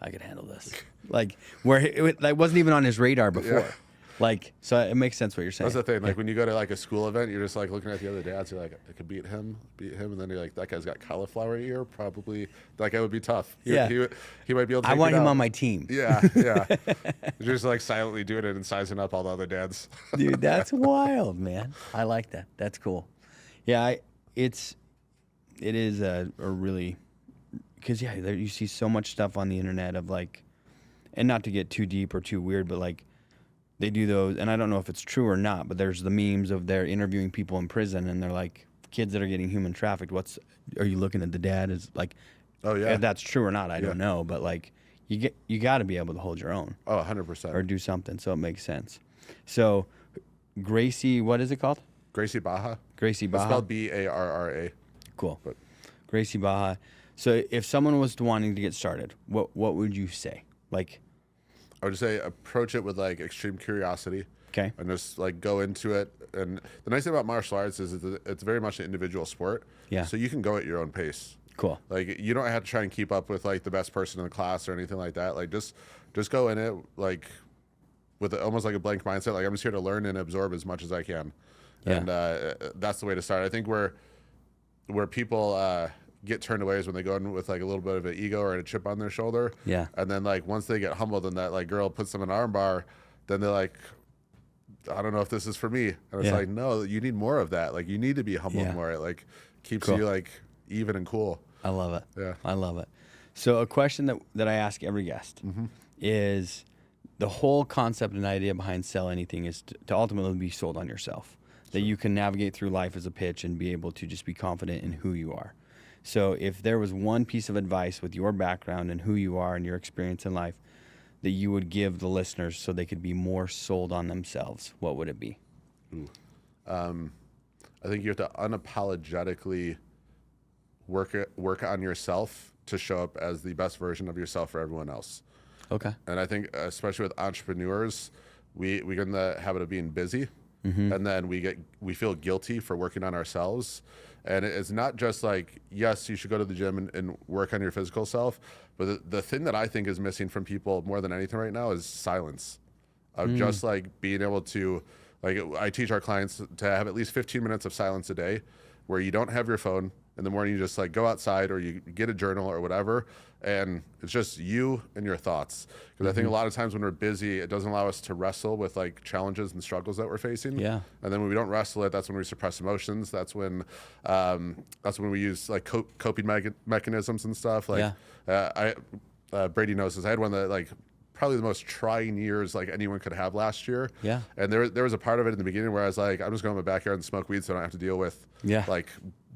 B: I could handle this. Like where it wasn't even on his radar before. Yeah. Like, so it makes sense what you're saying.
A: That's the thing. Like when you go to like a school event, you're just like looking at the other dads. You're like, I could beat him, and then you're like, that guy's got cauliflower ear. Probably that guy would be tough. He might be able to. Take
B: I want him
A: out.
B: on my team.
A: Yeah. You're just like silently doing it and sizing up all the other dads.
B: Dude, that's wild, man. I like that. That's cool. Yeah, it is a really, because you see so much stuff on the internet of like, and not to get too deep or too weird, but like, they do those, and I don't know if it's true or not, but there's the memes of they're interviewing people in prison, and they're like, kids that are getting human trafficked, are you looking at the dad as like, oh yeah, if that's true or not, I don't know, but like, you got to be able to hold your own.
A: Oh, 100%.
B: Or do something, so it makes sense. So, Gracie, what is it called?
A: Gracie Barra.
B: Gracie Barra.
A: It's spelled Barra.
B: Cool. But Gracie Barra. So, if someone was wanting to get started, what would you say? Like,
A: I would say approach it with like extreme curiosity.
B: Okay.
A: And just like go into it. And the nice thing about martial arts is it's very much an individual sport. Yeah. So you can go at your own pace.
B: Cool.
A: Like you don't have to try and keep up with like the best person in the class or anything like that. Like just go in it like with almost like a blank mindset. Like I'm just here to learn and absorb as much as I can.
B: Yeah.
A: And that's the way to start. I think where people get turned away is when they go in with like a little bit of an ego or a chip on their shoulder.
B: Yeah.
A: And then like once they get humbled and that like girl puts them in an arm bar, then they're like, I don't know if this is for me. And it's like, no, you need more of that. Like you need to be humbled more. It like keeps you like even and cool.
B: I love it.
A: Yeah.
B: I love it. So a question that I ask every guest is the whole concept and idea behind sell anything is to ultimately be sold on yourself. That you can navigate through life as a pitch and be able to just be confident in who you are. So if there was one piece of advice with your background and who you are and your experience in life that you would give the listeners so they could be more sold on themselves, what would it be?
A: I think you have to unapologetically work on yourself to show up as the best version of yourself for everyone else.
B: Okay.
A: And I think especially with entrepreneurs, we get in the habit of being busy. And then we feel guilty for working on ourselves. And it's not just like, yes, you should go to the gym and work on your physical self. But the thing that I think is missing from people more than anything right now is silence. Of just like being able to, like I teach our clients to have at least 15 minutes of silence a day where you don't have your phone. In the morning, you just like go outside or you get a journal or whatever. And it's just you and your thoughts. Because I think a lot of times when we're busy, it doesn't allow us to wrestle with like challenges and struggles that we're facing.
B: Yeah.
A: And then when we don't wrestle it, that's when we suppress emotions. That's when we use like coping mechanisms and stuff. Like Brady knows this. I had one that like probably the most trying years like anyone could have last year.
B: Yeah.
A: And there was a part of it in the beginning where I was like, I'm just going to my backyard and smoke weed so I don't have to deal with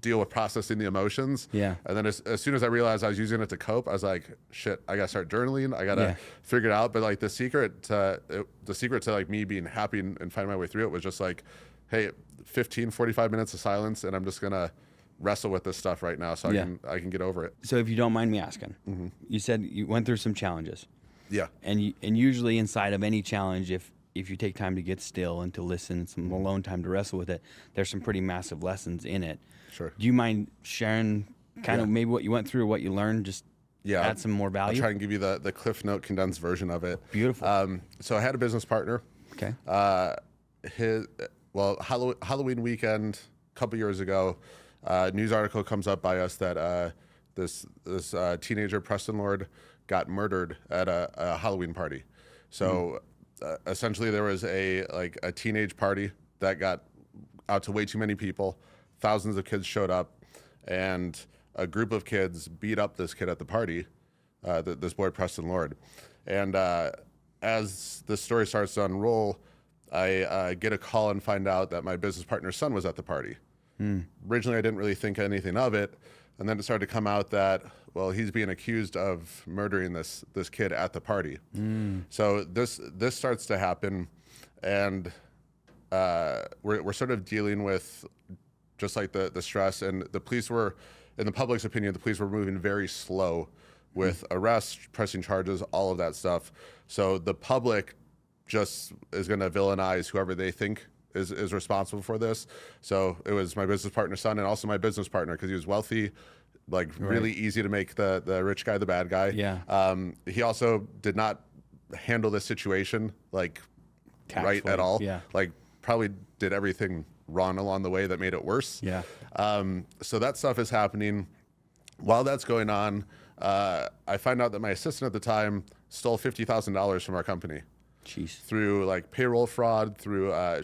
A: deal with processing the emotions. Yeah. And then as soon as I realized I was using it to cope, I was like, shit, I got to start journaling. I got to figure it out. But like the secret to like me being happy and finding my way through it was just like, hey, 15, 45 minutes of silence. And I'm just going to wrestle with this stuff right now so I can get over it.
B: So if you don't mind me asking, you said you went through some challenges.
A: Yeah.
B: And usually inside of any challenge, if you take time to get still and to listen, some alone time to wrestle with it, there's some pretty massive lessons in it.
A: Sure.
B: Do you mind sharing kind of maybe what you went through, what you learned, just add some more value?
A: I'll try and give you the Cliff Note condensed version of it.
B: Beautiful.
A: So I had a business partner.
B: Okay.
A: Halloween weekend, a couple years ago, news article comes up by us that this teenager, Preston Lord, got murdered at a Halloween party. So essentially there was a teenage party that got out to way too many people. Thousands of kids showed up, and a group of kids beat up this kid at the party, this boy, Preston Lord. And as the story starts to unroll, I get a call and find out that my business partner's son was at the party. Originally, I didn't really think anything of it. And then it started to come out that, well, he's being accused of murdering this kid at the party. So this starts to happen, and we're sort of dealing with just like the stress, and the police were, in the public's opinion, the police were moving very slow with arrests, pressing charges, all of that stuff. So the public just is going to villainize whoever they think is responsible for this. So it was my business partner's son and also my business partner because he was wealthy, like really easy to make the rich guy the bad guy.
B: Yeah.
A: He also did not handle this situation like right at all.
B: Yeah.
A: Like probably did everything wrong along the way that made it worse.
B: Yeah.
A: So that stuff is happening. While that's going on, I find out that my assistant at the time stole $50,000 from our company.
B: Jeez. Through
A: like payroll fraud,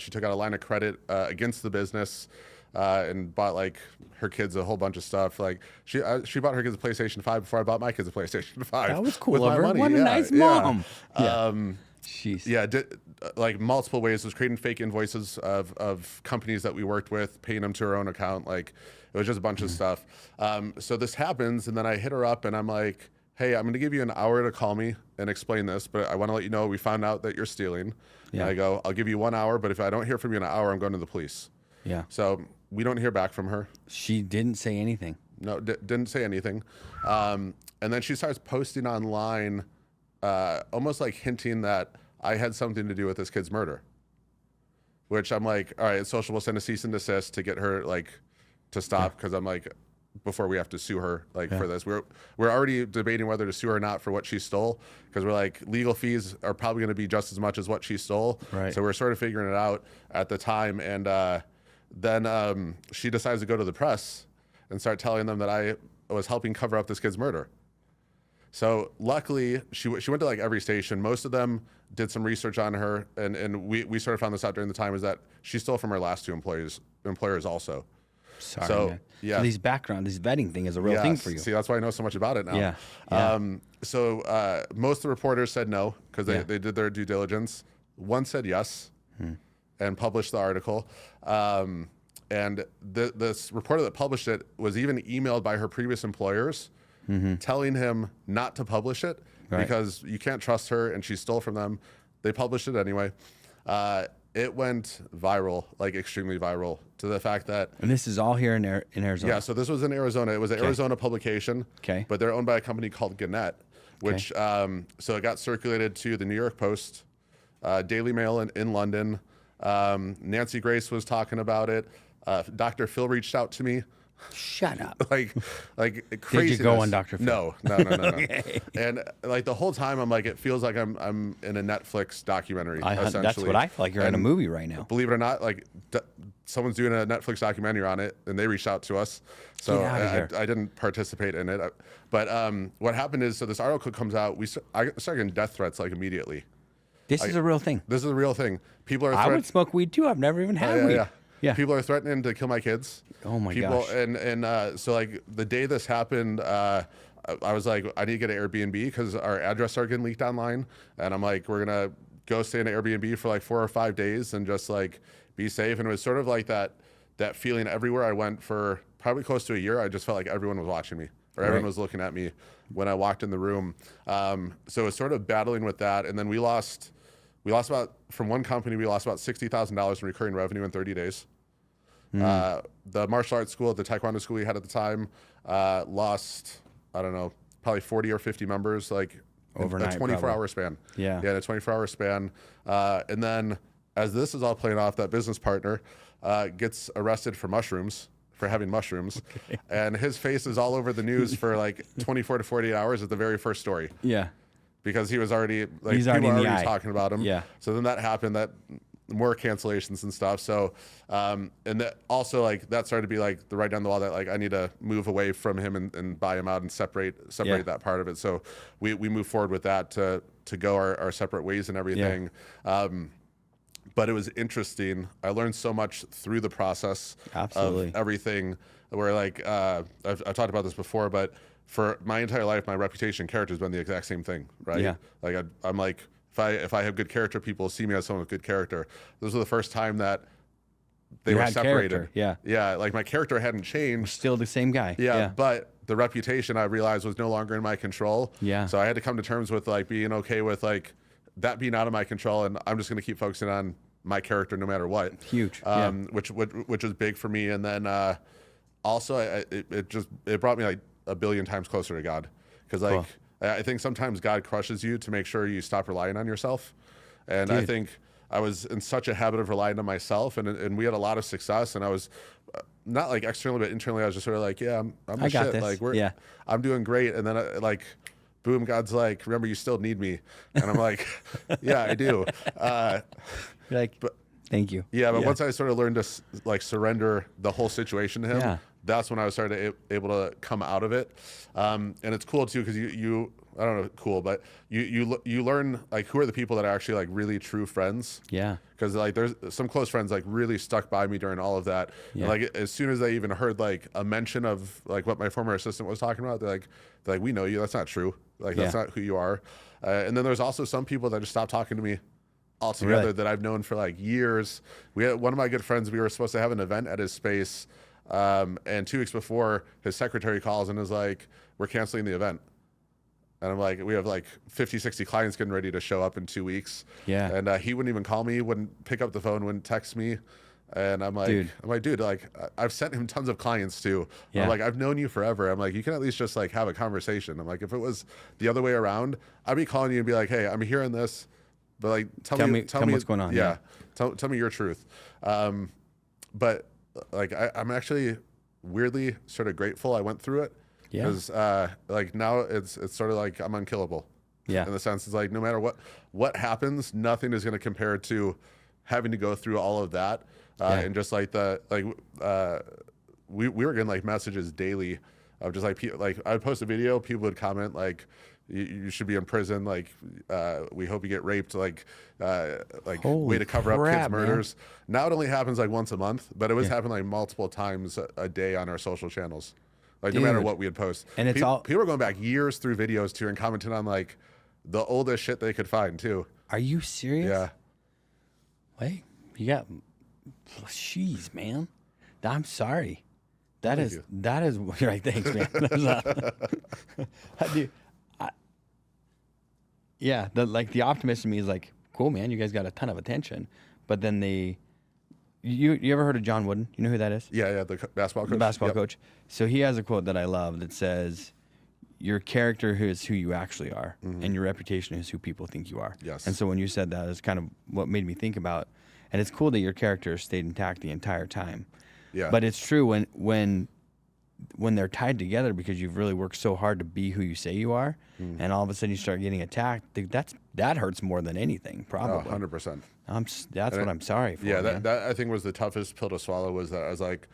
A: she took out a line of credit against the business and bought like her kids a whole bunch of stuff. Like she bought her kids a PlayStation 5 before I bought my kids a PlayStation 5.
B: That was cool of her. What a nice mom. Yeah. Jeez.
A: Yeah, like multiple ways. Was creating fake invoices of companies that we worked with, paying them to her own account. Like it was just a bunch of stuff. So this happens, and then I hit her up, and I'm like, hey, I'm going to give you an hour to call me and explain this, but I want to let you know we found out that you're stealing. Yeah. And I go, I'll give you 1 hour, but if I don't hear from you in an hour, I'm going to the police.
B: Yeah.
A: So we don't hear back from her.
B: She didn't say anything.
A: No, didn't say anything. And then she starts posting online, almost like hinting that I had something to do with this kid's murder. Which I'm like, all right, social will send a cease and desist to get her like to stop because I'm like, before we have to sue her for this. We're already debating whether to sue her or not for what she stole, because we're like, legal fees are probably going to be just as much as what she stole.
B: Right.
A: So we're sort of figuring it out at the time. And then she decides to go to the press and start telling them that I was helping cover up this kid's murder. So luckily, she went to like every station. Most of them did some research on her, and we sort of found this out during the time, is that she stole from her last two employers also.
B: Sorry,
A: So
B: man.
A: yeah,
B: So this vetting thing is a real thing for you.
A: See, that's why I know so much about it now.
B: Yeah.
A: So most of the reporters said no, because they did their due diligence. One said yes, and published the article. And this reporter that published it was even emailed by her previous employers, telling him not to publish it because you can't trust her and she stole from them. They published it anyway. It went viral, like extremely viral, to the fact that...
B: And this is all here in Arizona?
A: Yeah, so this was in Arizona. It was an Arizona publication, but they're owned by a company called Gannett, which, so it got circulated to the New York Post, Daily Mail in London. Nancy Grace was talking about it. Dr. Phil reached out to me.
B: Shut up.
A: like crazy.
B: Did you go on Dr. Phil?
A: No.
B: Okay.
A: And like the whole time, I'm like, it feels like I'm in a Netflix documentary. Essentially,
B: that's what I feel like. You're in a movie right now.
A: Believe it or not, like someone's doing a Netflix documentary on it, and they reached out to us. So I didn't participate in it. But what happened is, so this article comes out. I started getting death threats like immediately.
B: This is a real thing.
A: This is a real thing. People are.
B: I would smoke weed too. I've never even had weed. Yeah.
A: People are threatening to kill my kids.
B: Oh my gosh.
A: And so like the day this happened, I was like, I need to get an Airbnb because our address started getting leaked online. And I'm like, we're going to go stay in an Airbnb for like 4 or 5 days and just like be safe. And it was sort of like that feeling everywhere I went for probably close to a year. I just felt like everyone was watching me, or everyone was looking at me when I walked in the room. So it was sort of battling with that. And then we lost about, from one company, we lost about $60,000 in recurring revenue in 30 days. The martial arts school, the Taekwondo school we had at the time, lost, I don't know, probably 40 or 50 members, like
B: overnight,
A: a 24-hour span.
B: Yeah,
A: in a 24-hour span. And then as this is all playing off, that business partner gets arrested for having mushrooms. Okay. And his face is all over the news for like 24 to 48 hours at the very first story.
B: Yeah.
A: Because he was already, like,
B: He's
A: people
B: already
A: were already talking about him.
B: Yeah.
A: So then that happened, that more cancellations and stuff. So, and that also, like, that started to be like the right down the wall that like I need to move away from him and buy him out and separate that part of it. So we moved forward with that to go our separate ways and everything. Yeah. But it was interesting. I learned so much through the process of everything, where like, I've talked about this before, but for my entire life, my reputation character has been the exact same thing, right?
B: Yeah.
A: Like I'm like, if I have good character, people see me as someone with good character. This was the first time that they were separated.
B: Character. Yeah.
A: Yeah. Like my character hadn't changed.
B: Still the same guy.
A: Yeah. But the reputation I realized was no longer in my control.
B: Yeah.
A: So I had to come to terms with like being okay with like that being out of my control, and I'm just going to keep focusing on my character no matter what.
B: Huge.
A: Which is big for me. And then also it brought me like a billion times closer to God, because like I think sometimes God crushes you to make sure you stop relying on yourself. And I think I was in such a habit of relying on myself, and we had a lot of success, and I was not like externally but internally I was just sort of like, yeah, I'm the shit. Like I'm doing great. And then like boom, God's like, remember, you still need me. And I'm like, yeah, I do.
B: You're like, but thank you.
A: Yeah, but once I sort of learned to like surrender the whole situation to him, that's when I was able to come out of it. And it's cool too, because you I don't know, cool, but you learn like who are the people that are actually like really true friends. Yeah. Because like there's some close friends like really stuck by me during all of that. Yeah. And, like as soon as they even heard like a mention of like what my former assistant was talking about, they're like, we know you. That's not true. Like that's not who you are. And then there's also some people that just stopped talking to me altogether that I've known for like years. We had one of my good friends. We were supposed to have an event at his space. And 2 weeks before, his secretary calls and is like, we're canceling the event. And I'm like, we have like 50, 60 clients getting ready to show up in 2 weeks. Yeah. And he wouldn't even call me, wouldn't pick up the phone, wouldn't text me. And I'm like, dude, like I've sent him tons of clients too. Yeah. I'm like, I've known you forever. I'm like, you can at least just like have a conversation. I'm like, if it was the other way around, I'd be calling you and be like, hey, I'm hearing this, but like, tell me
B: what's going on.
A: Yeah. Tell me your truth. But like, I'm actually weirdly sort of grateful I went through it.
B: Yeah.
A: Because like now it's sort of like I'm unkillable.
B: Yeah.
A: In the sense, it's like no matter what happens, nothing is going to compare to having to go through all of that. And just like we were getting like messages daily of just like I would post a video, people would comment like, you should be in prison. Like, we hope you get raped. Like
B: Holy
A: way to cover up
B: crap,
A: kids'
B: man.
A: murders. Now it only happens like once a month, but it was happening like multiple times a day on our social channels. Like no matter
B: Dude.
A: what we would post.
B: And it's all-
A: people were going back years through videos too and commenting on like the oldest shit they could find too.
B: Are you serious?
A: Yeah.
B: Wait, you got, jeez, man. I'm sorry. That is right. Thanks, man. Dude, yeah, the optimist in me is like, cool, man. You guys got a ton of attention, but then you ever heard of John Wooden? You know who that is?
A: Yeah, the basketball coach.
B: The basketball
A: Yep.
B: coach. So he has a quote that I love that says, "Your character is who you actually are, and your reputation is who people think you are."
A: Yes.
B: And so when you said that, it's kind of what made me think about. And it's cool that your character stayed intact the entire time.
A: Yeah.
B: But it's true when they're tied together because you've really worked so hard to be who you say you are, and all of a sudden you start getting attacked. That hurts more than anything, probably.
A: 100%.
B: That's what I'm sorry for.
A: Yeah,
B: man.
A: that I think was the toughest pill to swallow. Was that I was like,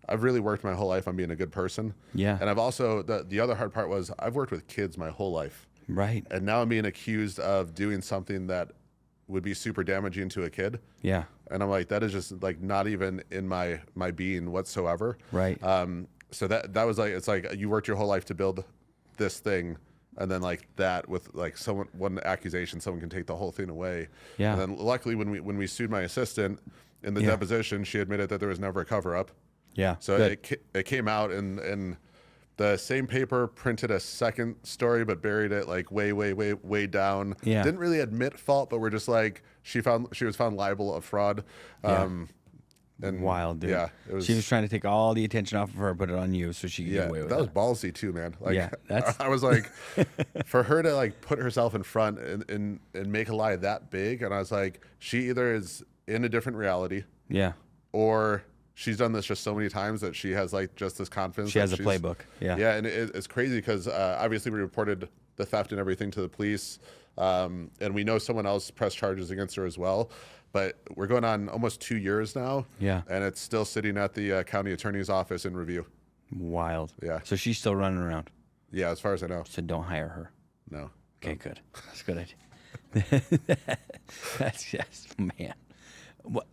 A: I've really worked my whole life on being a good person.
B: Yeah.
A: And I've also the other hard part was I've worked with kids my whole life.
B: Right.
A: And now I'm being accused of doing something that would be super damaging to a kid.
B: Yeah.
A: And I'm like, that is just like not even in my being whatsoever.
B: Right.
A: So that was like, it's like you worked your whole life to build this thing, and then like that with like one accusation, someone can take the whole thing away.
B: Yeah.
A: And then luckily when we sued my assistant in the deposition, she admitted that there was never a cover up.
B: Yeah.
A: So
B: good.
A: it came out and the same paper printed a second story, but buried it like way down.
B: Yeah.
A: Didn't really admit fault, but we're just like, she was found liable of fraud. And
B: Wild, dude.
A: Yeah. It was,
B: She was trying to take all the attention off of her, put it on you, so she could get away with
A: that was
B: it.
A: ballsy too, man. Like,
B: Yeah, that's-
A: I was like, for her to like put herself in front and make a lie that big, and I was like, she either is in a different reality,
B: Yeah.
A: or she's done this just so many times that she has like just this confidence.
B: She
A: that
B: has a
A: she's-
B: playbook. Yeah.
A: Yeah, and it's crazy because obviously we reported the theft and everything to the police, and we know someone else pressed charges against her as well. But we're going on almost 2 years now.
B: Yeah.
A: And it's still sitting at the county attorney's office in review.
B: Wild.
A: Yeah.
B: So she's still running around.
A: Yeah, as far as I know.
B: So don't hire her.
A: No.
B: Okay, good. That's a good idea. That's just, man. What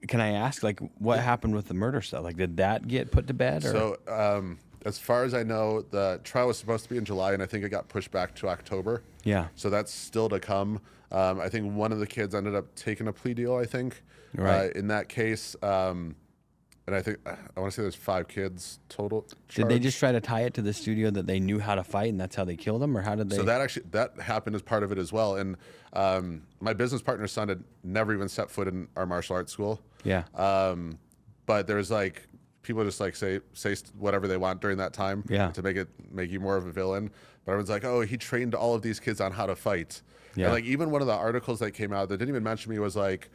B: can I ask? Like, what happened with the murder stuff? Like, did that get put to bed? Or?
A: So, as far as I know, the trial was supposed to be in July, and I think it got pushed back to October.
B: Yeah.
A: So that's still to come. I think one of the kids ended up taking a plea deal, I think,
B: Right.
A: in that case. And I think, I want to say there's 5 kids total.
B: Did they
A: charged.
B: just try to tie it to the studio that they knew how to fight and that's how they killed them? Or how did they?
A: So that happened as part of it as well. And my business partner's son had never even set foot in our martial arts school.
B: Yeah.
A: But there's like people just like say whatever they want during that time to make you more of a villain. But everyone's like, oh, he trained all of these kids on how to fight.
B: Yeah.
A: And like even one of the articles that came out that didn't even mention me was like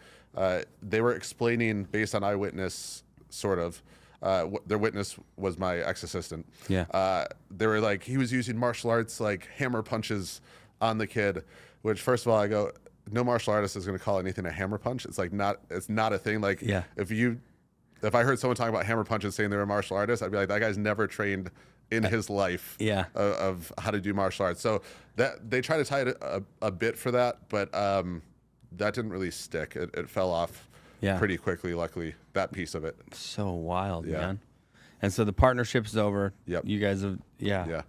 A: they were explaining based on eyewitness sort of. Their witness was my ex-assistant.
B: Yeah.
A: They were like, he was using martial arts like hammer punches on the kid, which first of all I go, no martial artist is going to call anything a hammer punch. It's like it's not a thing. Like
B: Yeah.
A: if I heard someone talking about hammer punches saying they were a martial artist, I'd be like, that guy's never trained in his life
B: Yeah.
A: of how to do martial arts. So that they tried to tie it a bit for that, but that didn't really stick. It fell off pretty quickly, luckily, that piece of it.
B: So wild,
A: Yeah.
B: man. And so the partnership's over.
A: Yep.
B: You guys have,
A: Yeah.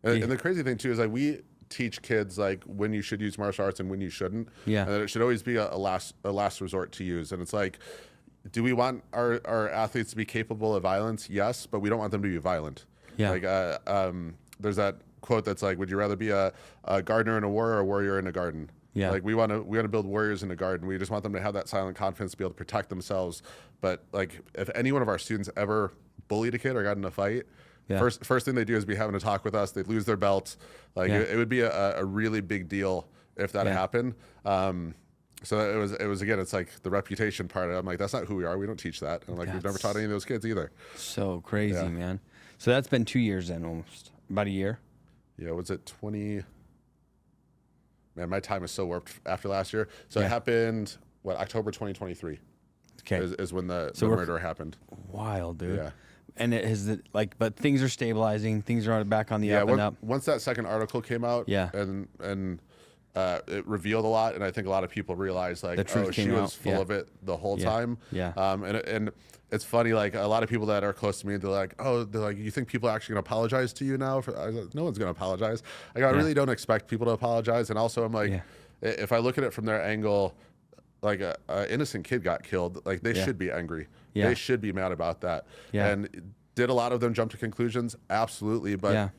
A: And the crazy thing too is like we teach kids like when you should use martial arts and when you shouldn't.
B: Yeah.
A: And that it should always be a last resort to use. And it's like, do we want our athletes to be capable of violence? Yes, but we don't want them to be violent.
B: Yeah.
A: Like there's that quote that's like, would you rather be a gardener in a war or a warrior in a garden?
B: Yeah.
A: Like we want to build warriors in a garden. We just want them to have that silent confidence to be able to protect themselves. But like if any one of our students ever bullied a kid or got in a fight,
B: Yeah.
A: first thing they do is be having a talk with us. They'd lose their belts. Like
B: Yeah.
A: it would be a really big deal if that happened. So it was again, it's like the reputation part. I'm like, that's not who we are. We don't teach that. And I'm like, we've never taught any of those kids either.
B: So crazy, man. So that's been 2 years then, almost about a year.
A: Yeah, was it 20? Man, my time is so warped after last year. So it happened, October 2023 is when the murder happened.
B: Wild, dude.
A: Yeah.
B: And it has but things are stabilizing. Things are back on the up and up.
A: Once that second article came out, and it revealed a lot, and I think a lot of people realized like, she was full of it the whole time.
B: Yeah.
A: And it's funny, like a lot of people that are close to me, they're like, you think people are actually going to apologize to you now? I was like, no one's going to apologize. Like, I really don't expect people to apologize. And also, I'm like, if I look at it from their angle, like a innocent kid got killed, like they should be angry. Yeah. They should be mad about that. Yeah. And did a lot of them jump to conclusions? Absolutely. But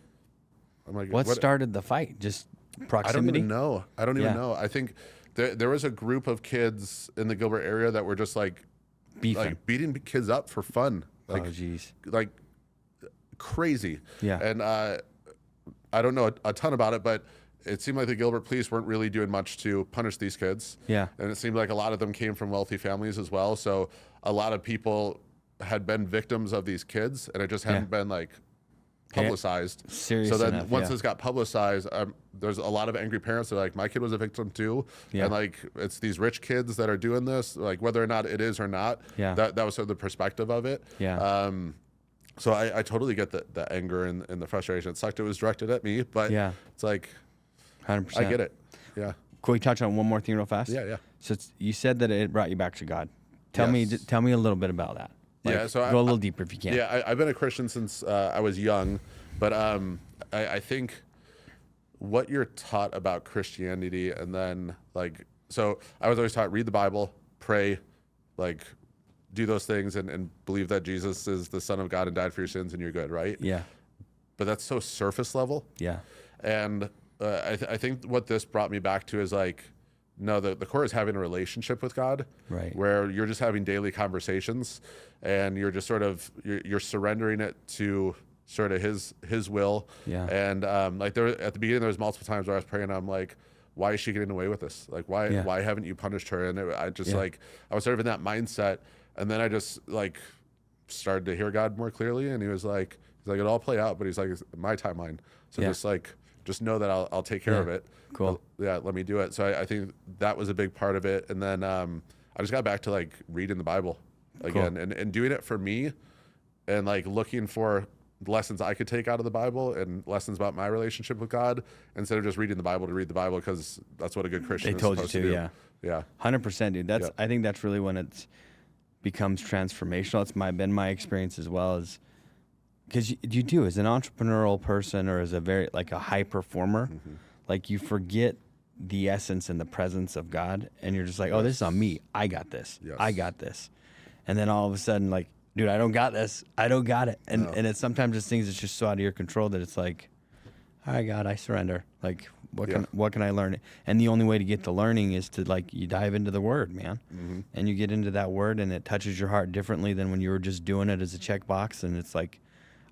A: I'm like,
B: what started the fight? Just proximity?
A: I don't even know. I think there was a group of kids in the Gilbert area that were just like beating kids up for fun. Like,
B: oh, geez.
A: Like crazy.
B: Yeah.
A: And I don't know a ton about it, but it seemed like the Gilbert police weren't really doing much to punish these kids. Yeah. And it seemed like a lot of them came from wealthy families as well. So a lot of people had been victims of these kids, and it just hadn't been like publicized.
B: Serious
A: so then
B: enough,
A: once this got publicized, there's a lot of angry parents that are like, my kid was a victim too. And like, it's these rich kids that are doing this, like whether or not it is or not, that was sort of the perspective of it. Yeah. So I totally get the anger and the frustration. It sucked it was directed at me, but it's like,
B: 100%.
A: I get it. Yeah.
B: Can we touch on one more thing real fast?
A: Yeah.
B: So you said that it brought you back to God. Tell me a little bit about that. Like,
A: so
B: go a little deeper if you can.
A: Yeah, I've been a Christian since I was young, but I think what you're taught about Christianity, and then so I was always taught, read the Bible, pray, like do those things, and believe that Jesus is the Son of God and died for your sins and you're good, right?
B: Yeah.
A: But that's so surface level.
B: Yeah.
A: And I think what this brought me back to is like, no, the core is having a relationship with God, right? Where you're just having daily conversations, and you're just sort of you're surrendering it to sort of His will. Yeah. And like there at the beginning, there was multiple times where I was praying, I'm like, why is she getting away with this? Like, why haven't you punished her? And I just like, I was sort of in that mindset, and then I just like started to hear God more clearly, and He was like, it'll all play out, but He's like, it's my timeline. So just know that I'll take care of it.
B: Cool.
A: Let me do it. So I think that was a big part of it. And then I just got back to like reading the Bible again and doing it for me, and like looking for lessons I could take out of the Bible and lessons about my relationship with God, instead of just reading the Bible to read the Bible, because that's what a good Christian is supposed to do. Yeah.
B: 100%, dude. I think that's really when it becomes transformational. It's been my experience as well, as because you do, as an entrepreneurial person or as a high performer, like you forget the essence and the presence of God, and you're just like, oh, this is on me. I got this. I got this. And then all of a sudden, like, dude, I don't got this. I don't got it. And it's sometimes it's things that's just so out of your control that it's like, all right, God, I surrender. Like, what can I learn? And the only way to get the learning is to like, you dive into the Word, man. And you get into that Word, and it touches your heart differently than when you were just doing it as a checkbox. And it's like,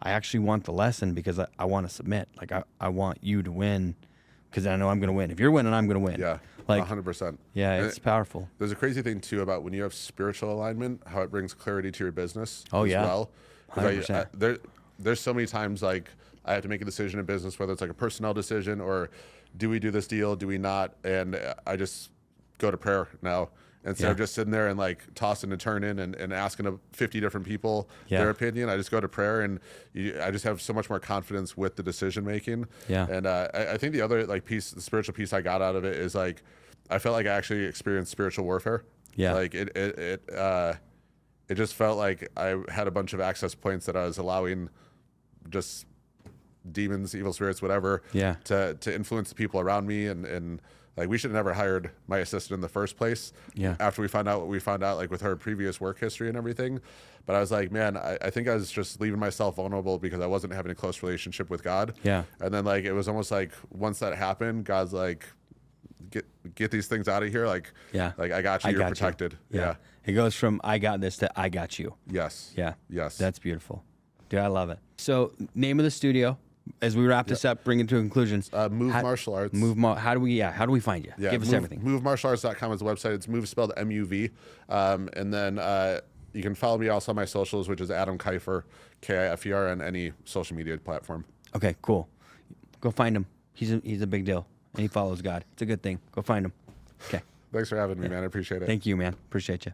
B: I actually want the lesson because I want to submit. Like, I want you to win because I know I'm going to win. If you're winning, I'm going to win. Yeah, like
A: 100%.
B: Yeah, it's powerful.
A: There's a crazy thing, too, about when you have spiritual alignment, how it brings clarity to your business as well. 100%. There's so many times, like, I have to make a decision in business, whether it's like a personnel decision or do we do this deal, do we not? And I just go to prayer now. Instead of just sitting there and like tossing and turning and asking 50 different people their opinion, I just go to prayer, and I just have so much more confidence with the decision making. Yeah. And I think the other like piece, the spiritual piece I got out of it is like, I felt like I actually experienced spiritual warfare. Yeah. Like it just felt like I had a bunch of access points that I was allowing just demons, evil spirits, whatever, to influence the people around me, and like, we should have never hired my assistant in the first place. Yeah. After we found out what we found out, like with her previous work history and everything. But I was like, man, I think I was just leaving myself vulnerable because I wasn't having a close relationship with God. Yeah. And then like, it was almost like once that happened, God's like, get these things out of here. Like, like I got you. You're protected. Yeah.
B: It goes from I got this to I got you.
A: Yes.
B: Yeah.
A: Yes.
B: That's beautiful. Dude, I love it. So name of the studio. As we wrap this up, bring it to a conclusion.
A: Move Martial Arts.
B: How do we find you?
A: Yeah,
B: Give us everything.
A: MoveMartialArts.com is the website. It's Move spelled M-U-V. And then you can follow me also on my socials, which is Adam Kifer, Kifer, on any social media platform.
B: Okay, cool. Go find him. He's a big deal, and he follows God. It's a good thing. Go find him. Okay.
A: Thanks for having me, man. I appreciate it.
B: Thank you, man. Appreciate you.